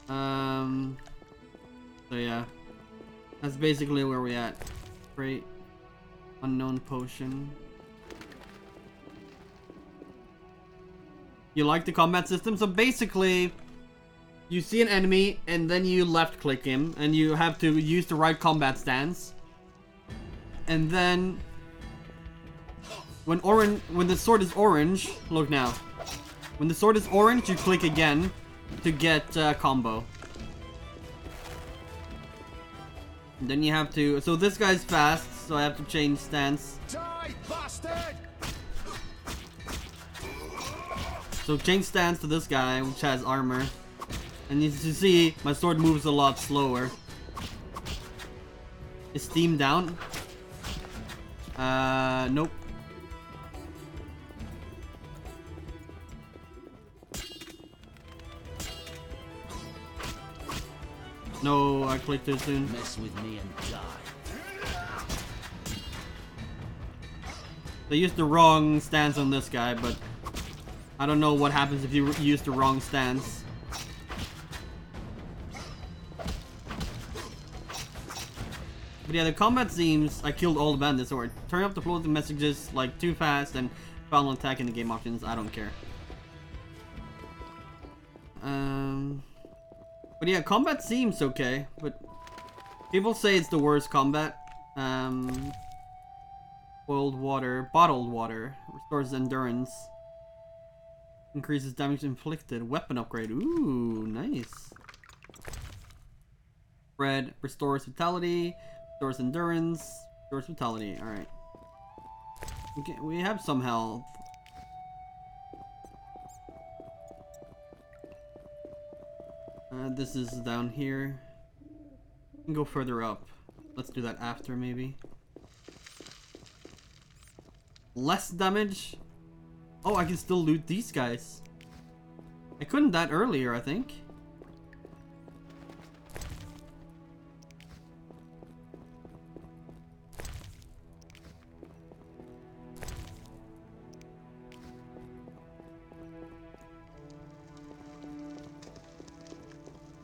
[SPEAKER 2] So yeah, that's basically where we at. Great. Unknown potion. you like the combat system. So basically, you see an enemy and then you left click him and you have to use the right combat stance. And then when the sword is orange, look now. When the sword is orange, you click again to get combo. And then you have to, so this guy's fast, so I have to change stance.
[SPEAKER 8] Die, bastard!
[SPEAKER 2] So change stance to this guy, which has armor. And as you see, my sword moves a lot slower. Is Steam down? Nope. No, I clicked too soon.
[SPEAKER 12] Mess with me and die.
[SPEAKER 2] They used the wrong stance on this guy, but I don't know what happens if you use the wrong stance. But yeah, the combat seems I killed all the bandits, or turn up the floating messages like too fast and final attack in the game options. I don't care. But yeah, combat seems okay, but people say it's the worst combat. Boiled water, bottled water, restores endurance, increases damage inflicted, weapon upgrade. Ooh, nice. Bread restores vitality, restores endurance, restores vitality. All right. Okay, we have some health. This is down here. We can go further up. Let's do that after, maybe. Less damage. Oh, I can still loot these guys. I couldn't that earlier, I think.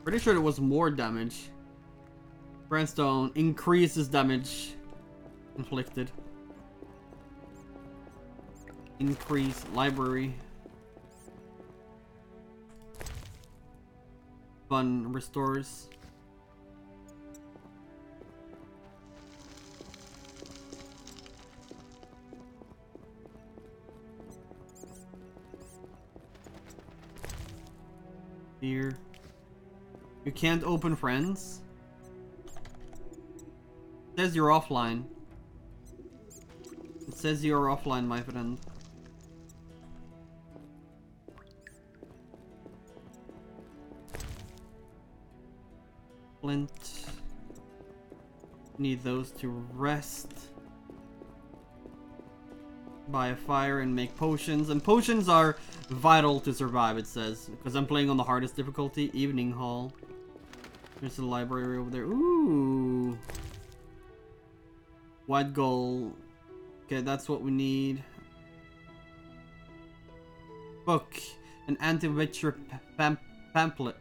[SPEAKER 2] Pretty sure it was more damage. Brandstone increases damage inflicted. Increase library. Fun restores. Here. You can't open friends. It says you're offline. It says you're offline, my friend. Flint. Need those to rest. Buy a fire and make potions. And potions are vital to survive, it says. Because I'm playing on the hardest difficulty. Evening Hall. There's a library over there. Ooh. White gold. Okay, that's what we need. Book. An anti-witcher pamphlet.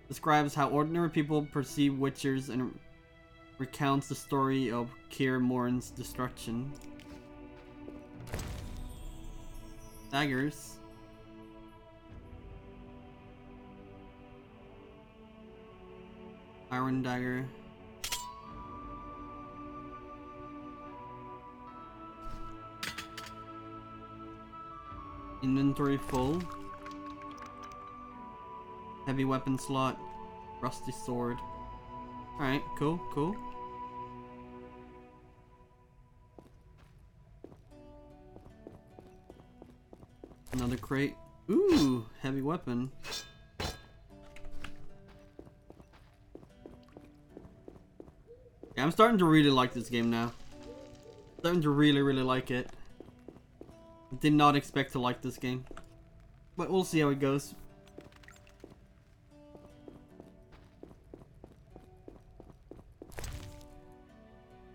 [SPEAKER 2] Describes how ordinary people perceive witchers and recounts the story of Kaer Morhen's destruction. Daggers. Iron dagger. Inventory full. Heavy weapon slot. Rusty sword. Alright, cool, cool. Another crate. Ooh, heavy weapon. Yeah, I'm starting to really like this game now. Starting to really like it. Did not expect to like this game. But we'll see how it goes.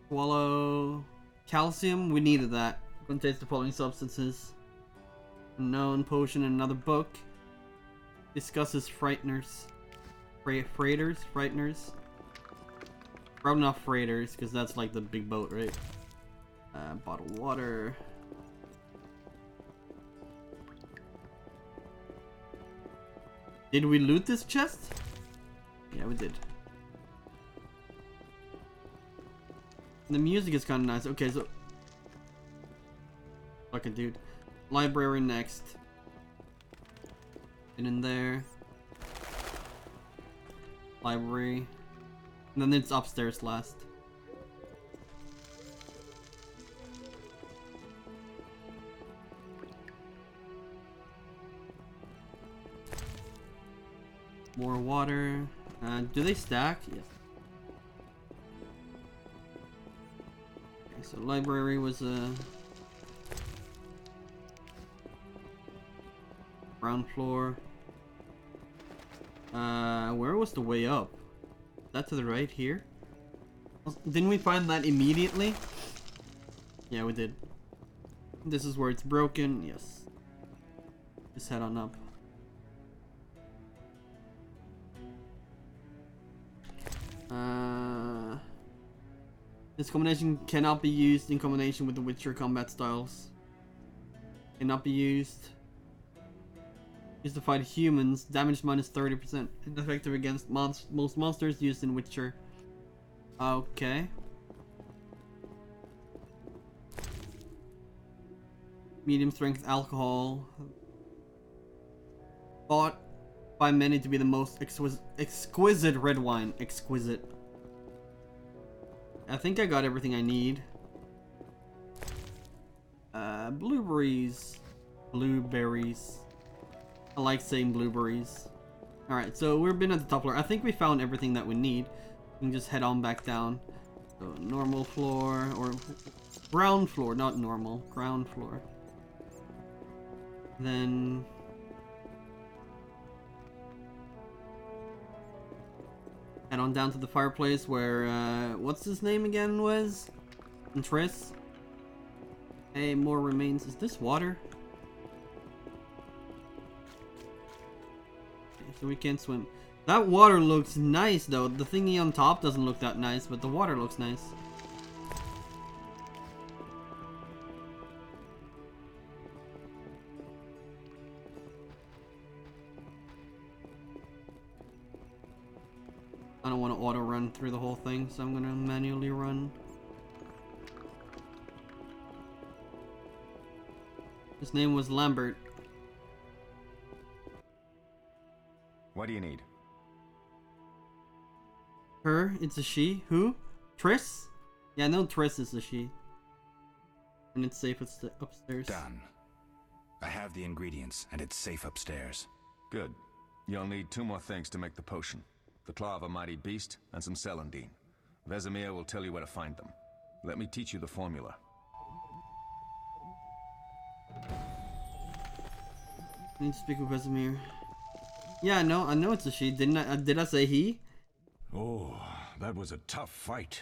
[SPEAKER 2] Swallow calcium, we needed that. Contains the following substances. Unknown potion and another book. Discusses frighteners. Frighteners. Probably not freighters, because that's like the big boat, right? Bottled water. Did we loot this chest? Yeah, we did. The music is kind of nice. Okay, so... Fucking dude. Library next. And in there. Library. And then it's upstairs last. More water. Do they stack? Yes. Okay, so library was ground floor. Where was the way up? Is that to the right here? Didn't we find that immediately? Yeah, we did. This is where it's broken. Yes. Just head on up. This combination cannot be used in combination with the Witcher combat styles. Cannot be used. Used to fight humans. Damage minus 30%. Effective against most monsters used in Witcher. Okay. Medium strength alcohol. Thought by many to be the most exquisite red wine. Exquisite. I think I got everything I need. Blueberries. Blueberries. I like saying blueberries. Alright, so we've been at the top floor. I think we found everything that we need. We can just head on back down. So normal floor, or ground floor, not normal. Ground floor. Then... head on down to the fireplace where, what's his name again was? And Triss? Hey, more remains. Is this water? Okay, so we can't swim. That water looks nice though. The thingy on top doesn't look that nice, but the water looks nice. I don't want to auto run through the whole thing, so I'm gonna manually run. His name was Lambert.
[SPEAKER 10] What do you need?
[SPEAKER 2] Her? It's a she? Who? Triss? Yeah, I know Triss is a she. And it's safe upstairs.
[SPEAKER 7] Done. I have the ingredients, and it's safe upstairs.
[SPEAKER 10] Good. You'll need 2 more things to make the potion. The claw of a mighty beast, and some celandine. Vesemir will tell you where to find them. Let me teach you the formula.
[SPEAKER 2] I need to speak with Vesemir. Yeah, no, I know it's a she. Did I say he?
[SPEAKER 11] Oh, that was a tough fight.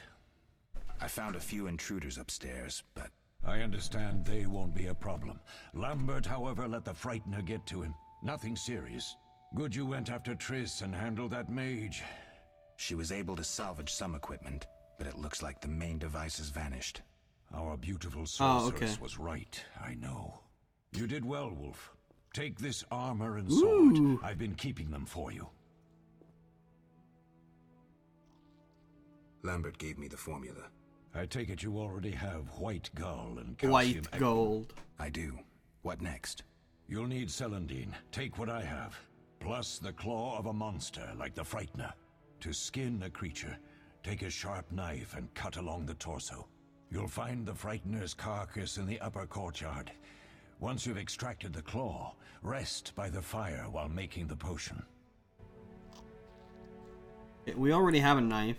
[SPEAKER 7] I found a few intruders upstairs, but...
[SPEAKER 11] I understand they won't be a problem. Lambert, however, let the Frightener get to him. Nothing serious. Good you went after Triss and handled that mage.
[SPEAKER 7] She was able to salvage some equipment, but it looks like the main device has vanished.
[SPEAKER 11] Our beautiful sorceress was right, I know. You did well, Wolf. Take this armor and sword.
[SPEAKER 2] Ooh.
[SPEAKER 11] I've been keeping them for you.
[SPEAKER 7] Lambert gave me the formula.
[SPEAKER 11] I take it you already have white gull and calcium.
[SPEAKER 2] White gold.
[SPEAKER 7] I do. What next?
[SPEAKER 11] You'll need celandine. Take what I have. Plus the claw of a monster like the Frightener. To skin a creature, take a sharp knife and cut along the torso. You'll find the Frightener's carcass in the upper courtyard. Once you've extracted the claw, rest by the fire while making the potion.
[SPEAKER 2] We already have a knife.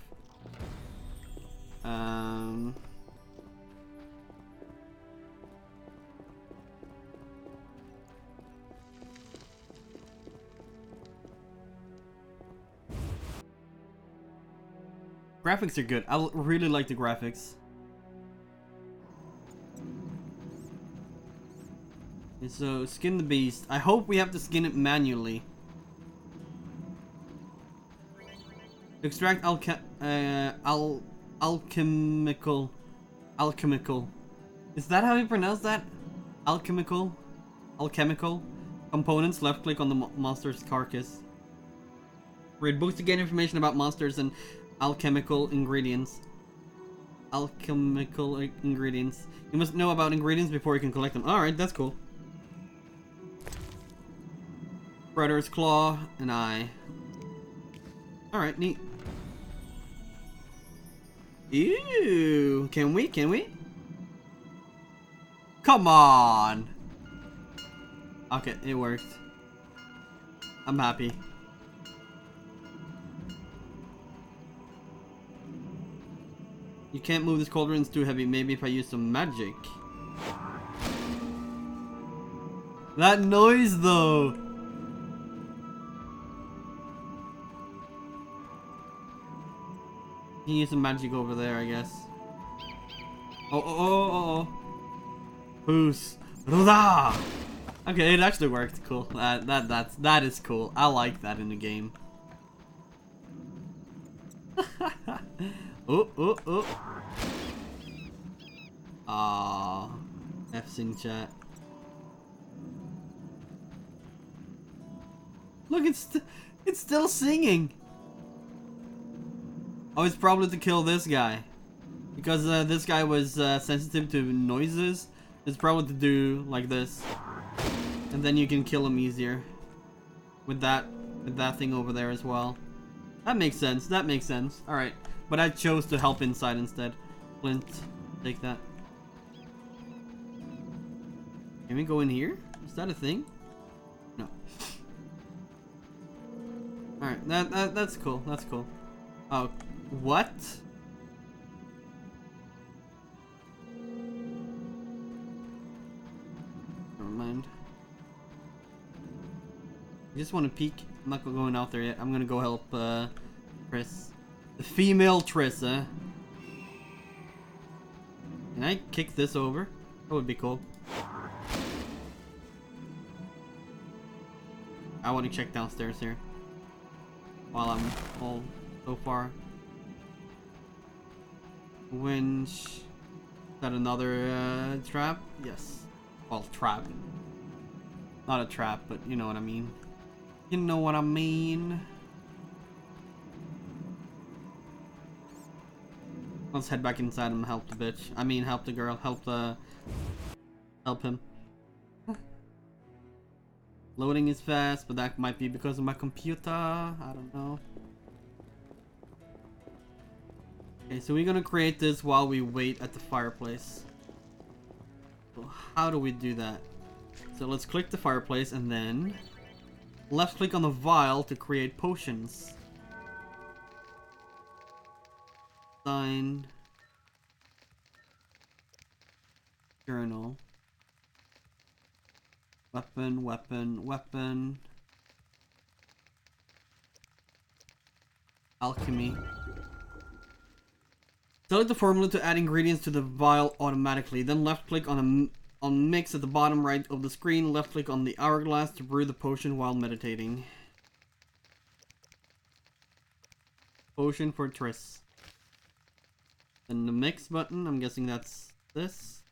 [SPEAKER 2] Graphics are good. I really like the graphics. Okay, so skin the beast. I hope we have to skin it manually. Extract alchemical. Is that how you pronounce that? Alchemical components. Left click on the monster's carcass. Read books to gain information about monsters and alchemical ingredients. Alchemical ingredients. You must know about ingredients before you can collect them. Alright, that's cool. Predator's Claw, and eye. Alright, neat. Ew, can we? Come on! Okay, it worked. I'm happy. You can't move this cauldron, it's too heavy. Maybe if I use some magic. That noise though! You can use some magic over there, I guess. Oh. Boost. Roda! Okay, it actually worked. Cool. That is cool. I like that in the game. Oh. Ah, F's in chat. Look, it's still singing. Oh, it's probably to kill this guy. Because this guy was sensitive to noises. It's probably to do like this. And then you can kill him easier. With that thing over there as well. That makes sense. Alright. But I chose to help inside instead. Flint, take that. Can we go in here? Is that a thing? No. Alright, that's cool. Oh, what? Never mind. I just want to peek. I'm not going out there yet. I'm gonna go help Triss. The female Triss, huh? Can I kick this over? That would be cool. I want to check downstairs here. While I'm all so far. Winch. Is that another trap? Yes. Well, trap. Not a trap, but you know what I mean. You know what I mean. Let's head back inside and help the bitch. I mean, help the girl. Help him. Loading is fast, but that might be because of my computer. I don't know. Okay, so we're gonna create this while we wait at the fireplace. So how do we do that? So let's click the fireplace and then left click on the vial to create potions. Sign. Journal. Weapon. Alchemy. Select the formula to add ingredients to the vial automatically. Then left click on mix at the bottom right of the screen. Left click on the hourglass to brew the potion while meditating. Potion for Triss. Then the mix button, I'm guessing that's this.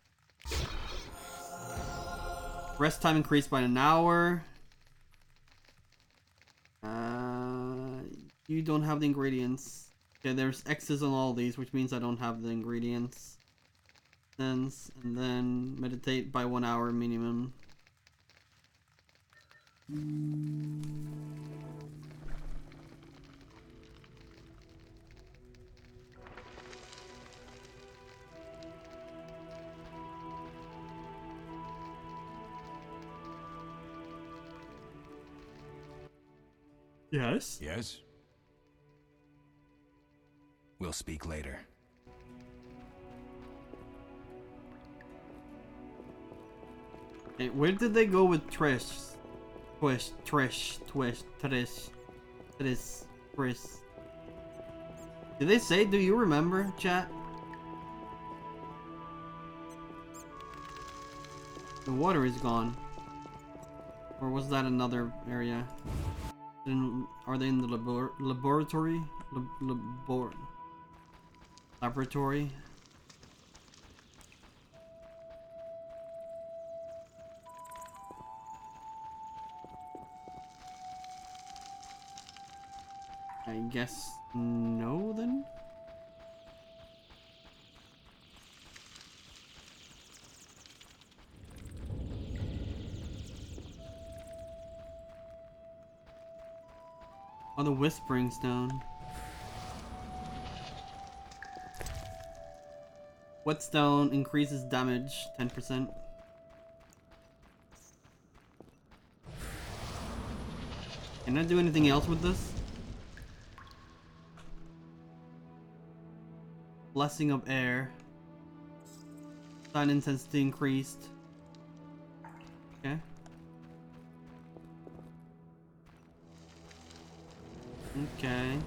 [SPEAKER 2] Rest time increased by an hour. You don't have the ingredients. Okay, there's X's on all these, which means I don't have the ingredients. And then meditate by 1 hour minimum. Yes?
[SPEAKER 5] Yes?
[SPEAKER 7] We'll speak later.
[SPEAKER 2] Hey, where did they go with Triss? Triss. Did they say, do you remember, chat? The water is gone. Or was that another area? Are they in the laboratory? Laboratory? I guess no then? Oh, the Whispering Stone. Whetstone increases damage 10%. Can I do anything else with this? Blessing of Air. Sign intensity increased. Okay. Okay.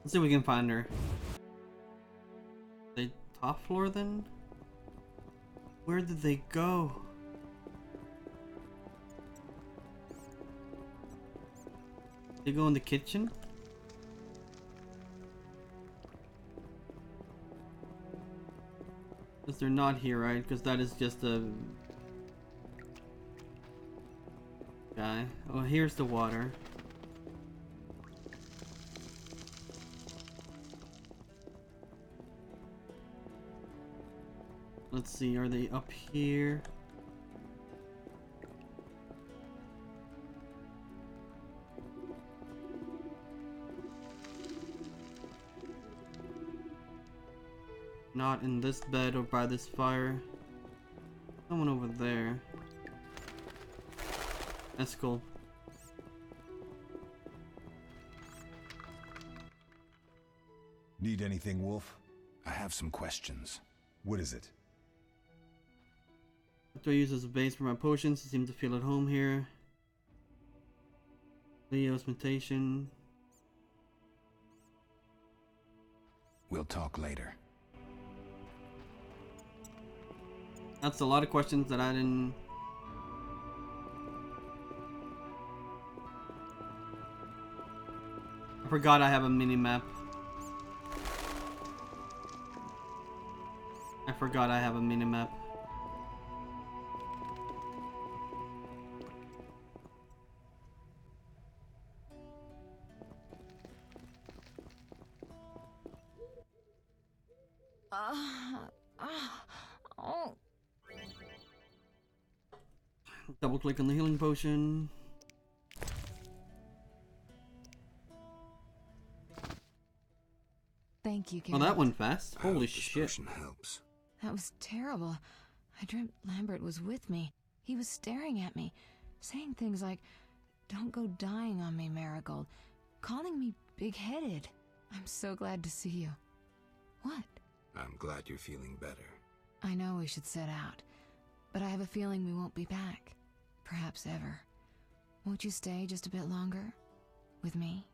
[SPEAKER 2] Let's see if we can find her. The top floor then? Where did they go? They go in the kitchen? Because they're not here, right? Because that is just a guy. Oh, here's the water. Let's see, are they up here? Not in this bed or by this fire. Someone over there. That's cool.
[SPEAKER 3] Need anything, Wolf?
[SPEAKER 7] I have some questions.
[SPEAKER 3] What is it?
[SPEAKER 2] What do I use as a base for my potions? I seem to feel at home here. Leo's mutation.
[SPEAKER 7] We'll talk later.
[SPEAKER 2] That's a lot of questions that I didn't... I forgot I have a mini-map. I forgot I have a mini-map.
[SPEAKER 9] Oh.
[SPEAKER 2] Double click on the healing potion.
[SPEAKER 9] Thank you,
[SPEAKER 2] Oh,
[SPEAKER 9] Garrett.
[SPEAKER 2] that went fast. Holy shit.
[SPEAKER 7] Potion helps.
[SPEAKER 9] That was terrible. I dreamt Lambert was with me. He was staring at me, saying things like, "Don't go dying on me, Marigold," calling me big-headed. I'm so glad to see you. What?
[SPEAKER 7] I'm glad you're feeling better.
[SPEAKER 9] I know we should set out, but I have a feeling we won't be back. Perhaps ever. Won't you stay just a bit longer? With me?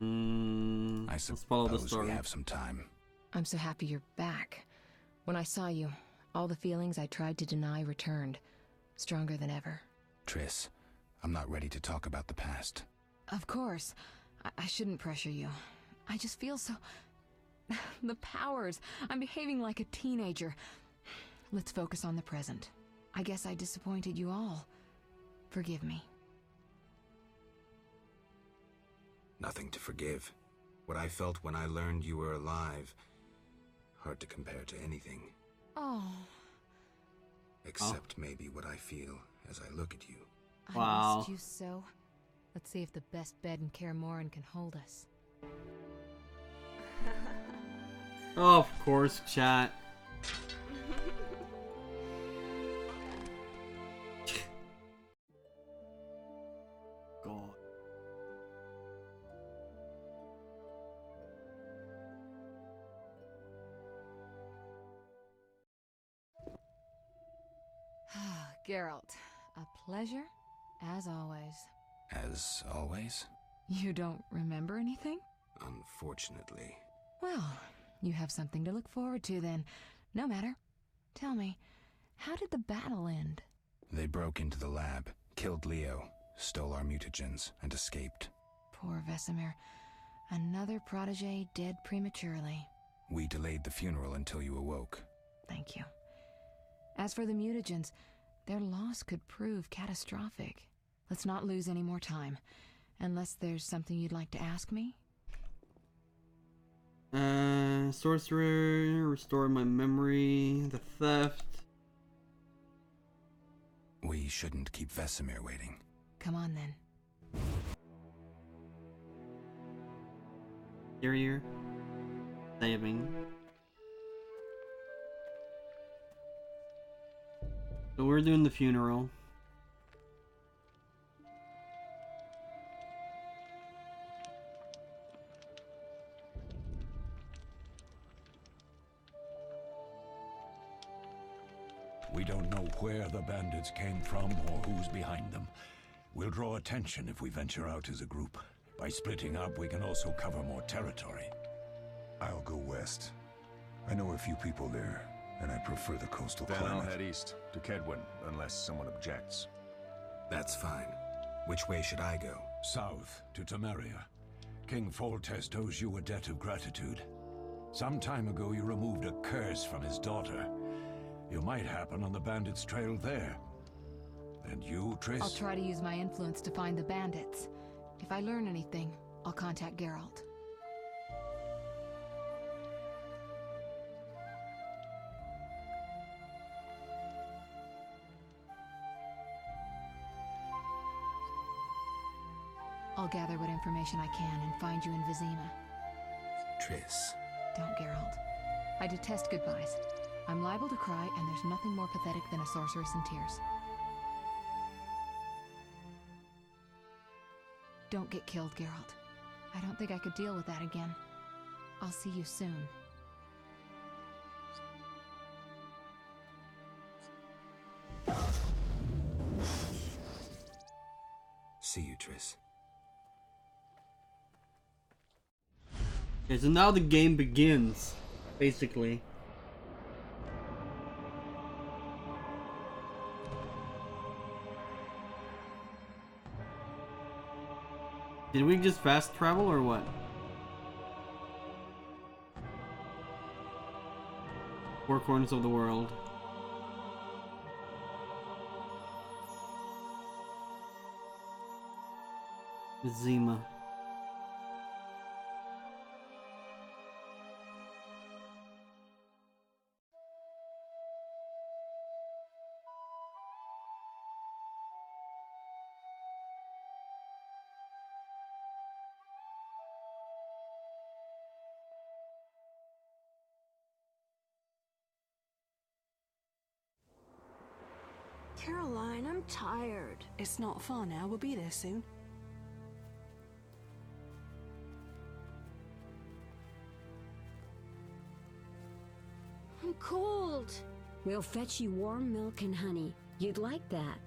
[SPEAKER 7] I
[SPEAKER 2] Let's follow the
[SPEAKER 7] suppose
[SPEAKER 2] story.
[SPEAKER 7] we have some time.
[SPEAKER 9] I'm so happy you're back. When I saw you, all the feelings I tried to deny returned, stronger than ever.
[SPEAKER 7] Triss, I'm not ready to talk about the past.
[SPEAKER 9] Of course. I shouldn't pressure you. I just feel so... the powers. I'm behaving like a teenager. Let's focus on the present. I guess I disappointed you all. Forgive me.
[SPEAKER 7] Nothing to forgive. What I felt when I learned you were alive, hard to compare to anything.
[SPEAKER 9] Oh.
[SPEAKER 7] Except maybe what I feel as I look at you.
[SPEAKER 9] I missed you so. Let's see if the best bed in Kaer Morhen can hold us.
[SPEAKER 2] Oh, of course, chat. God.
[SPEAKER 9] Geralt, a pleasure, as always.
[SPEAKER 7] As always?
[SPEAKER 9] You don't remember anything?
[SPEAKER 7] Unfortunately.
[SPEAKER 9] Well, you have something to look forward to then. No matter. Tell me, how did the battle end?
[SPEAKER 7] They broke into the lab, killed Leo, stole our mutagens, and escaped.
[SPEAKER 9] Poor Vesemir. Another protege dead prematurely.
[SPEAKER 7] We delayed the funeral until you awoke.
[SPEAKER 9] Thank you. As for the mutagens, their loss could prove catastrophic. Let's not lose any more time. Unless there's something you'd like to ask me?
[SPEAKER 2] Sorcerer, restore my memory, the theft.
[SPEAKER 7] We shouldn't keep Vesemir waiting.
[SPEAKER 9] Come on then.
[SPEAKER 2] Carrier. Saving. So we're doing the funeral.
[SPEAKER 11] We don't know where the bandits came from or who's behind them. We'll draw attention if we venture out as a group. By splitting up, we can also cover more territory.
[SPEAKER 3] I'll go west. I know a few people there, and I prefer the coastal
[SPEAKER 10] Then
[SPEAKER 3] climate.
[SPEAKER 10] I'll head east, to Kedwin, unless someone objects.
[SPEAKER 7] That's fine. Which way should I go?
[SPEAKER 11] South, to Temeria. King Foltest owes you a debt of gratitude. Some time ago, you removed a curse from his daughter. You might happen on the bandits' trail there. And you, Triss?
[SPEAKER 9] I'll try to use my influence to find the bandits. If I learn anything, I'll contact Geralt. I'll gather what information I can and find you in Vizima.
[SPEAKER 7] Triss.
[SPEAKER 9] Don't, Geralt. I detest goodbyes. I'm liable to cry, and there's nothing more pathetic than a sorceress in tears. Don't get killed, Geralt. I don't think I could deal with that again. I'll see you soon.
[SPEAKER 7] See you, Triss.
[SPEAKER 2] Okay, so now the game begins, basically. Did we just fast travel or what? Four corners of the world. Vizima.
[SPEAKER 15] Caroline, I'm tired. It's not far now. We'll be there soon. I'm cold.
[SPEAKER 16] We'll fetch you warm milk and honey. You'd like that.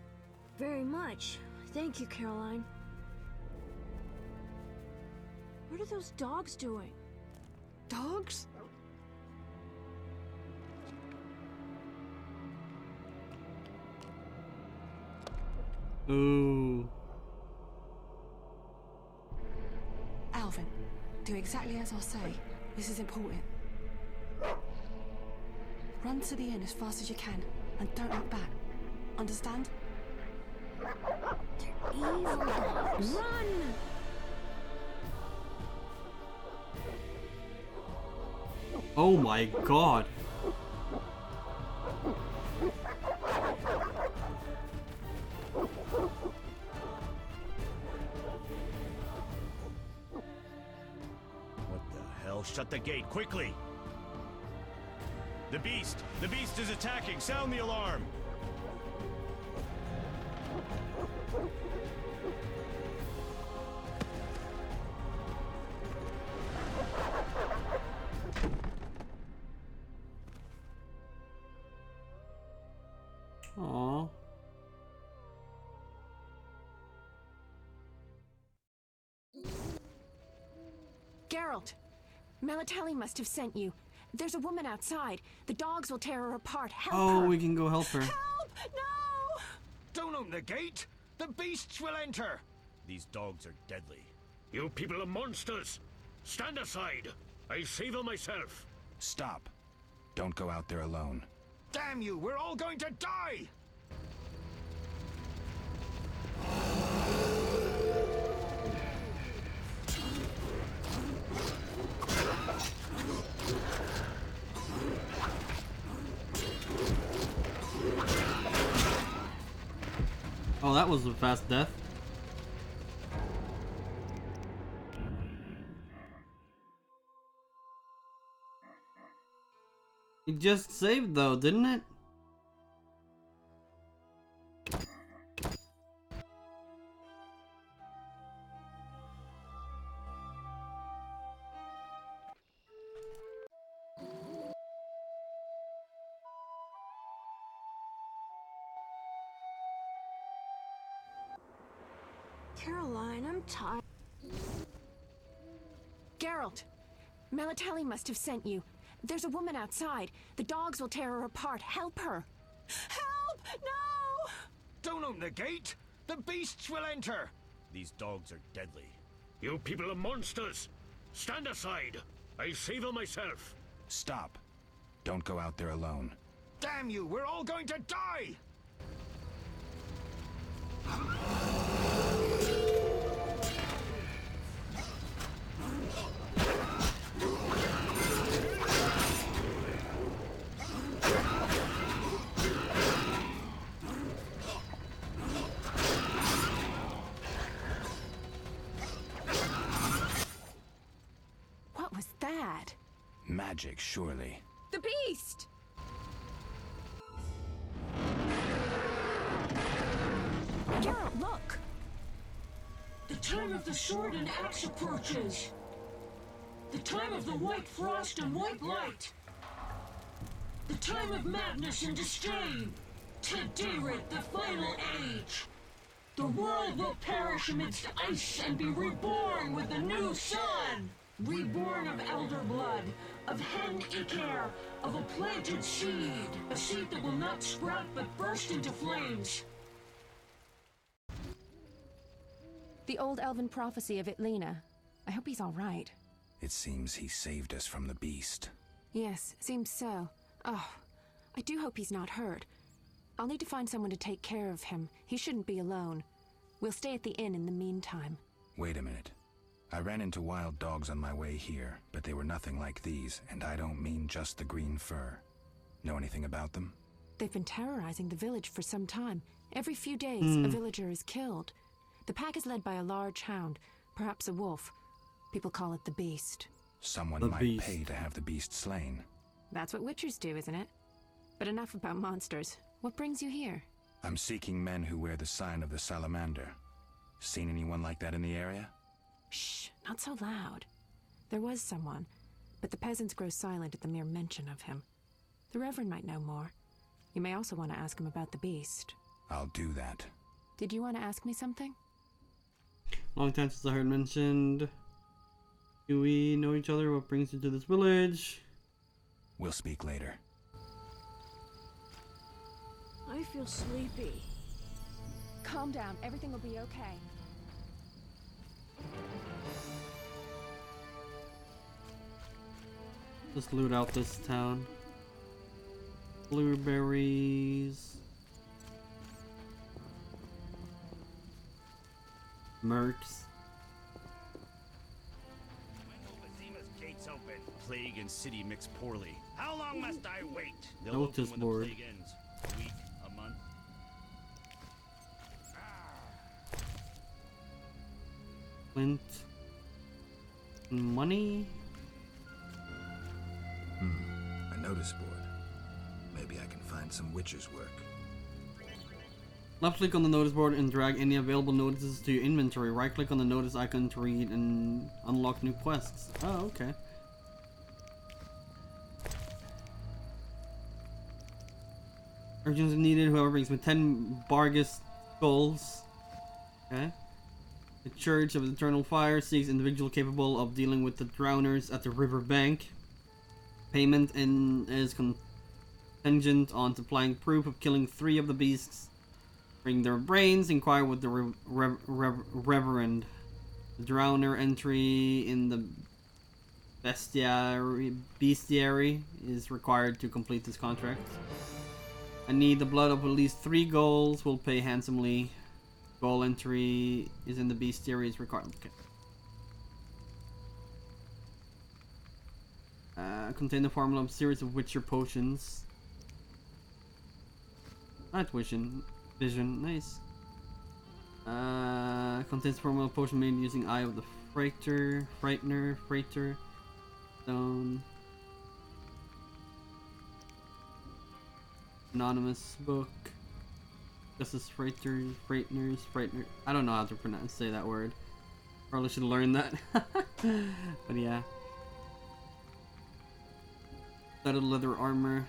[SPEAKER 15] Very much. Thank you, Caroline. What are those dogs doing? Dogs?
[SPEAKER 2] Ooh.
[SPEAKER 15] Alvin, do exactly as I say. This is important. Run to the inn as fast as you can, and don't look back. Understand? They're evil dogs.
[SPEAKER 16] Run!
[SPEAKER 2] Oh my god.
[SPEAKER 17] Shut the gate, quickly! The beast! The beast is attacking! Sound the alarm!
[SPEAKER 2] Aww.
[SPEAKER 16] Geralt! Melitele must have sent you. There's a woman outside. The dogs will tear her apart. Help her!
[SPEAKER 2] Oh, we can go help her.
[SPEAKER 16] Help! No!
[SPEAKER 17] Don't open the gate! The beasts will enter! These dogs are deadly.
[SPEAKER 18] You people are monsters! Stand aside! I'll save her myself!
[SPEAKER 7] Stop. Don't go out there alone.
[SPEAKER 17] Damn you! We're all going to die!
[SPEAKER 2] Oh, that was a fast death. It just saved though, didn't it?
[SPEAKER 16] Caroline, I'm tired. Geralt! Melitele must have sent you. There's a woman outside. The dogs will tear her apart. Help her! Help! No!
[SPEAKER 17] Don't open the gate! The beasts will enter! These dogs are deadly.
[SPEAKER 18] You people are monsters! Stand aside! I'll save her myself!
[SPEAKER 7] Stop. Don't go out there alone.
[SPEAKER 17] Damn you! We're all going to die!
[SPEAKER 16] What was that?
[SPEAKER 7] Magic, surely.
[SPEAKER 16] The beast! Geralt, look!
[SPEAKER 19] The time of the sword and axe approaches. The time of the white frost and white light. The time of madness and disdain. Tedirit, the final age. The world will perish amidst ice and be reborn with a new sun. Reborn of elder blood, of hen Icair, of a planted seed. A seed that will not sprout but burst into flames.
[SPEAKER 15] The old elven prophecy of Itlena. I hope he's all right.
[SPEAKER 7] It seems he saved us from the beast.
[SPEAKER 15] Yes, seems so. Oh, I do hope he's not hurt. I'll need to find someone to take care of him. He shouldn't be alone. We'll stay at the inn in the meantime.
[SPEAKER 7] Wait a minute. I ran into wild dogs on my way here, but they were nothing like these, and I don't mean just the green fur. Know anything about them?
[SPEAKER 15] They've been terrorizing the village for some time. Every few days, a villager is killed. The pack is led by a large hound, perhaps a wolf. People call it the Beast.
[SPEAKER 7] Someone might pay to have the beast slain.
[SPEAKER 15] That's what witchers do, isn't it? But enough about monsters. What brings you here?
[SPEAKER 7] I'm seeking men who wear the sign of the salamander. Seen anyone like that in the area?
[SPEAKER 15] Shh, not so loud. There was someone, but the peasants grow silent at the mere mention of him. The Reverend might know more. You may also want to ask him about the beast.
[SPEAKER 7] I'll do that.
[SPEAKER 15] Did you want to ask me something?
[SPEAKER 2] Long time since I heard mentioned. Do we know each other? What brings you to this village?
[SPEAKER 7] We'll speak later.
[SPEAKER 19] I feel sleepy.
[SPEAKER 15] Calm down. Everything will be okay.
[SPEAKER 2] Just loot out this town. Blueberries. Mercs.
[SPEAKER 17] Gates open. Plague and city mix poorly. How long must I wait? They'll
[SPEAKER 2] Notice
[SPEAKER 17] open when
[SPEAKER 2] board.
[SPEAKER 17] the plague ends. A week, a month.
[SPEAKER 2] Flint. Money.
[SPEAKER 7] A notice board. Maybe I can find some witcher's work.
[SPEAKER 2] Left click on the notice board and drag any available notices to your inventory. Right click on the notice icon to read and unlock new quests. Oh, okay. Urgents if needed. Whoever brings me 10 Bargus skulls. Okay. The Church of Eternal Fire seeks individual capable of dealing with the drowners at the river bank. Payment is contingent on supplying proof of killing 3 of the beasts Bring their brains, inquire with the Reverend. The Drowner entry in the bestiary is required to complete this contract. I need the blood of at least 3 ghouls. We'll pay handsomely. Ghoul entry is in the bestiary is required. Okay. Contain the formula of a series of Witcher potions. Night vision, nice. Contains the formula of potion made using Eye of the Freighter, Stone. Anonymous book. Justice Freighter. I don't know how to say that word. Probably should learn that. But yeah. Studded leather armor.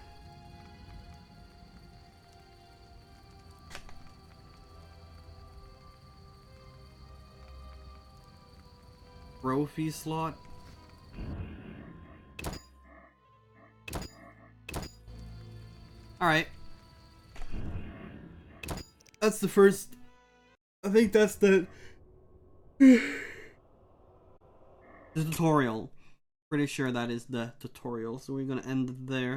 [SPEAKER 2] Trophy slot. Alright. That's the first. I think that's the tutorial. Pretty sure that is the tutorial, so we're gonna end there.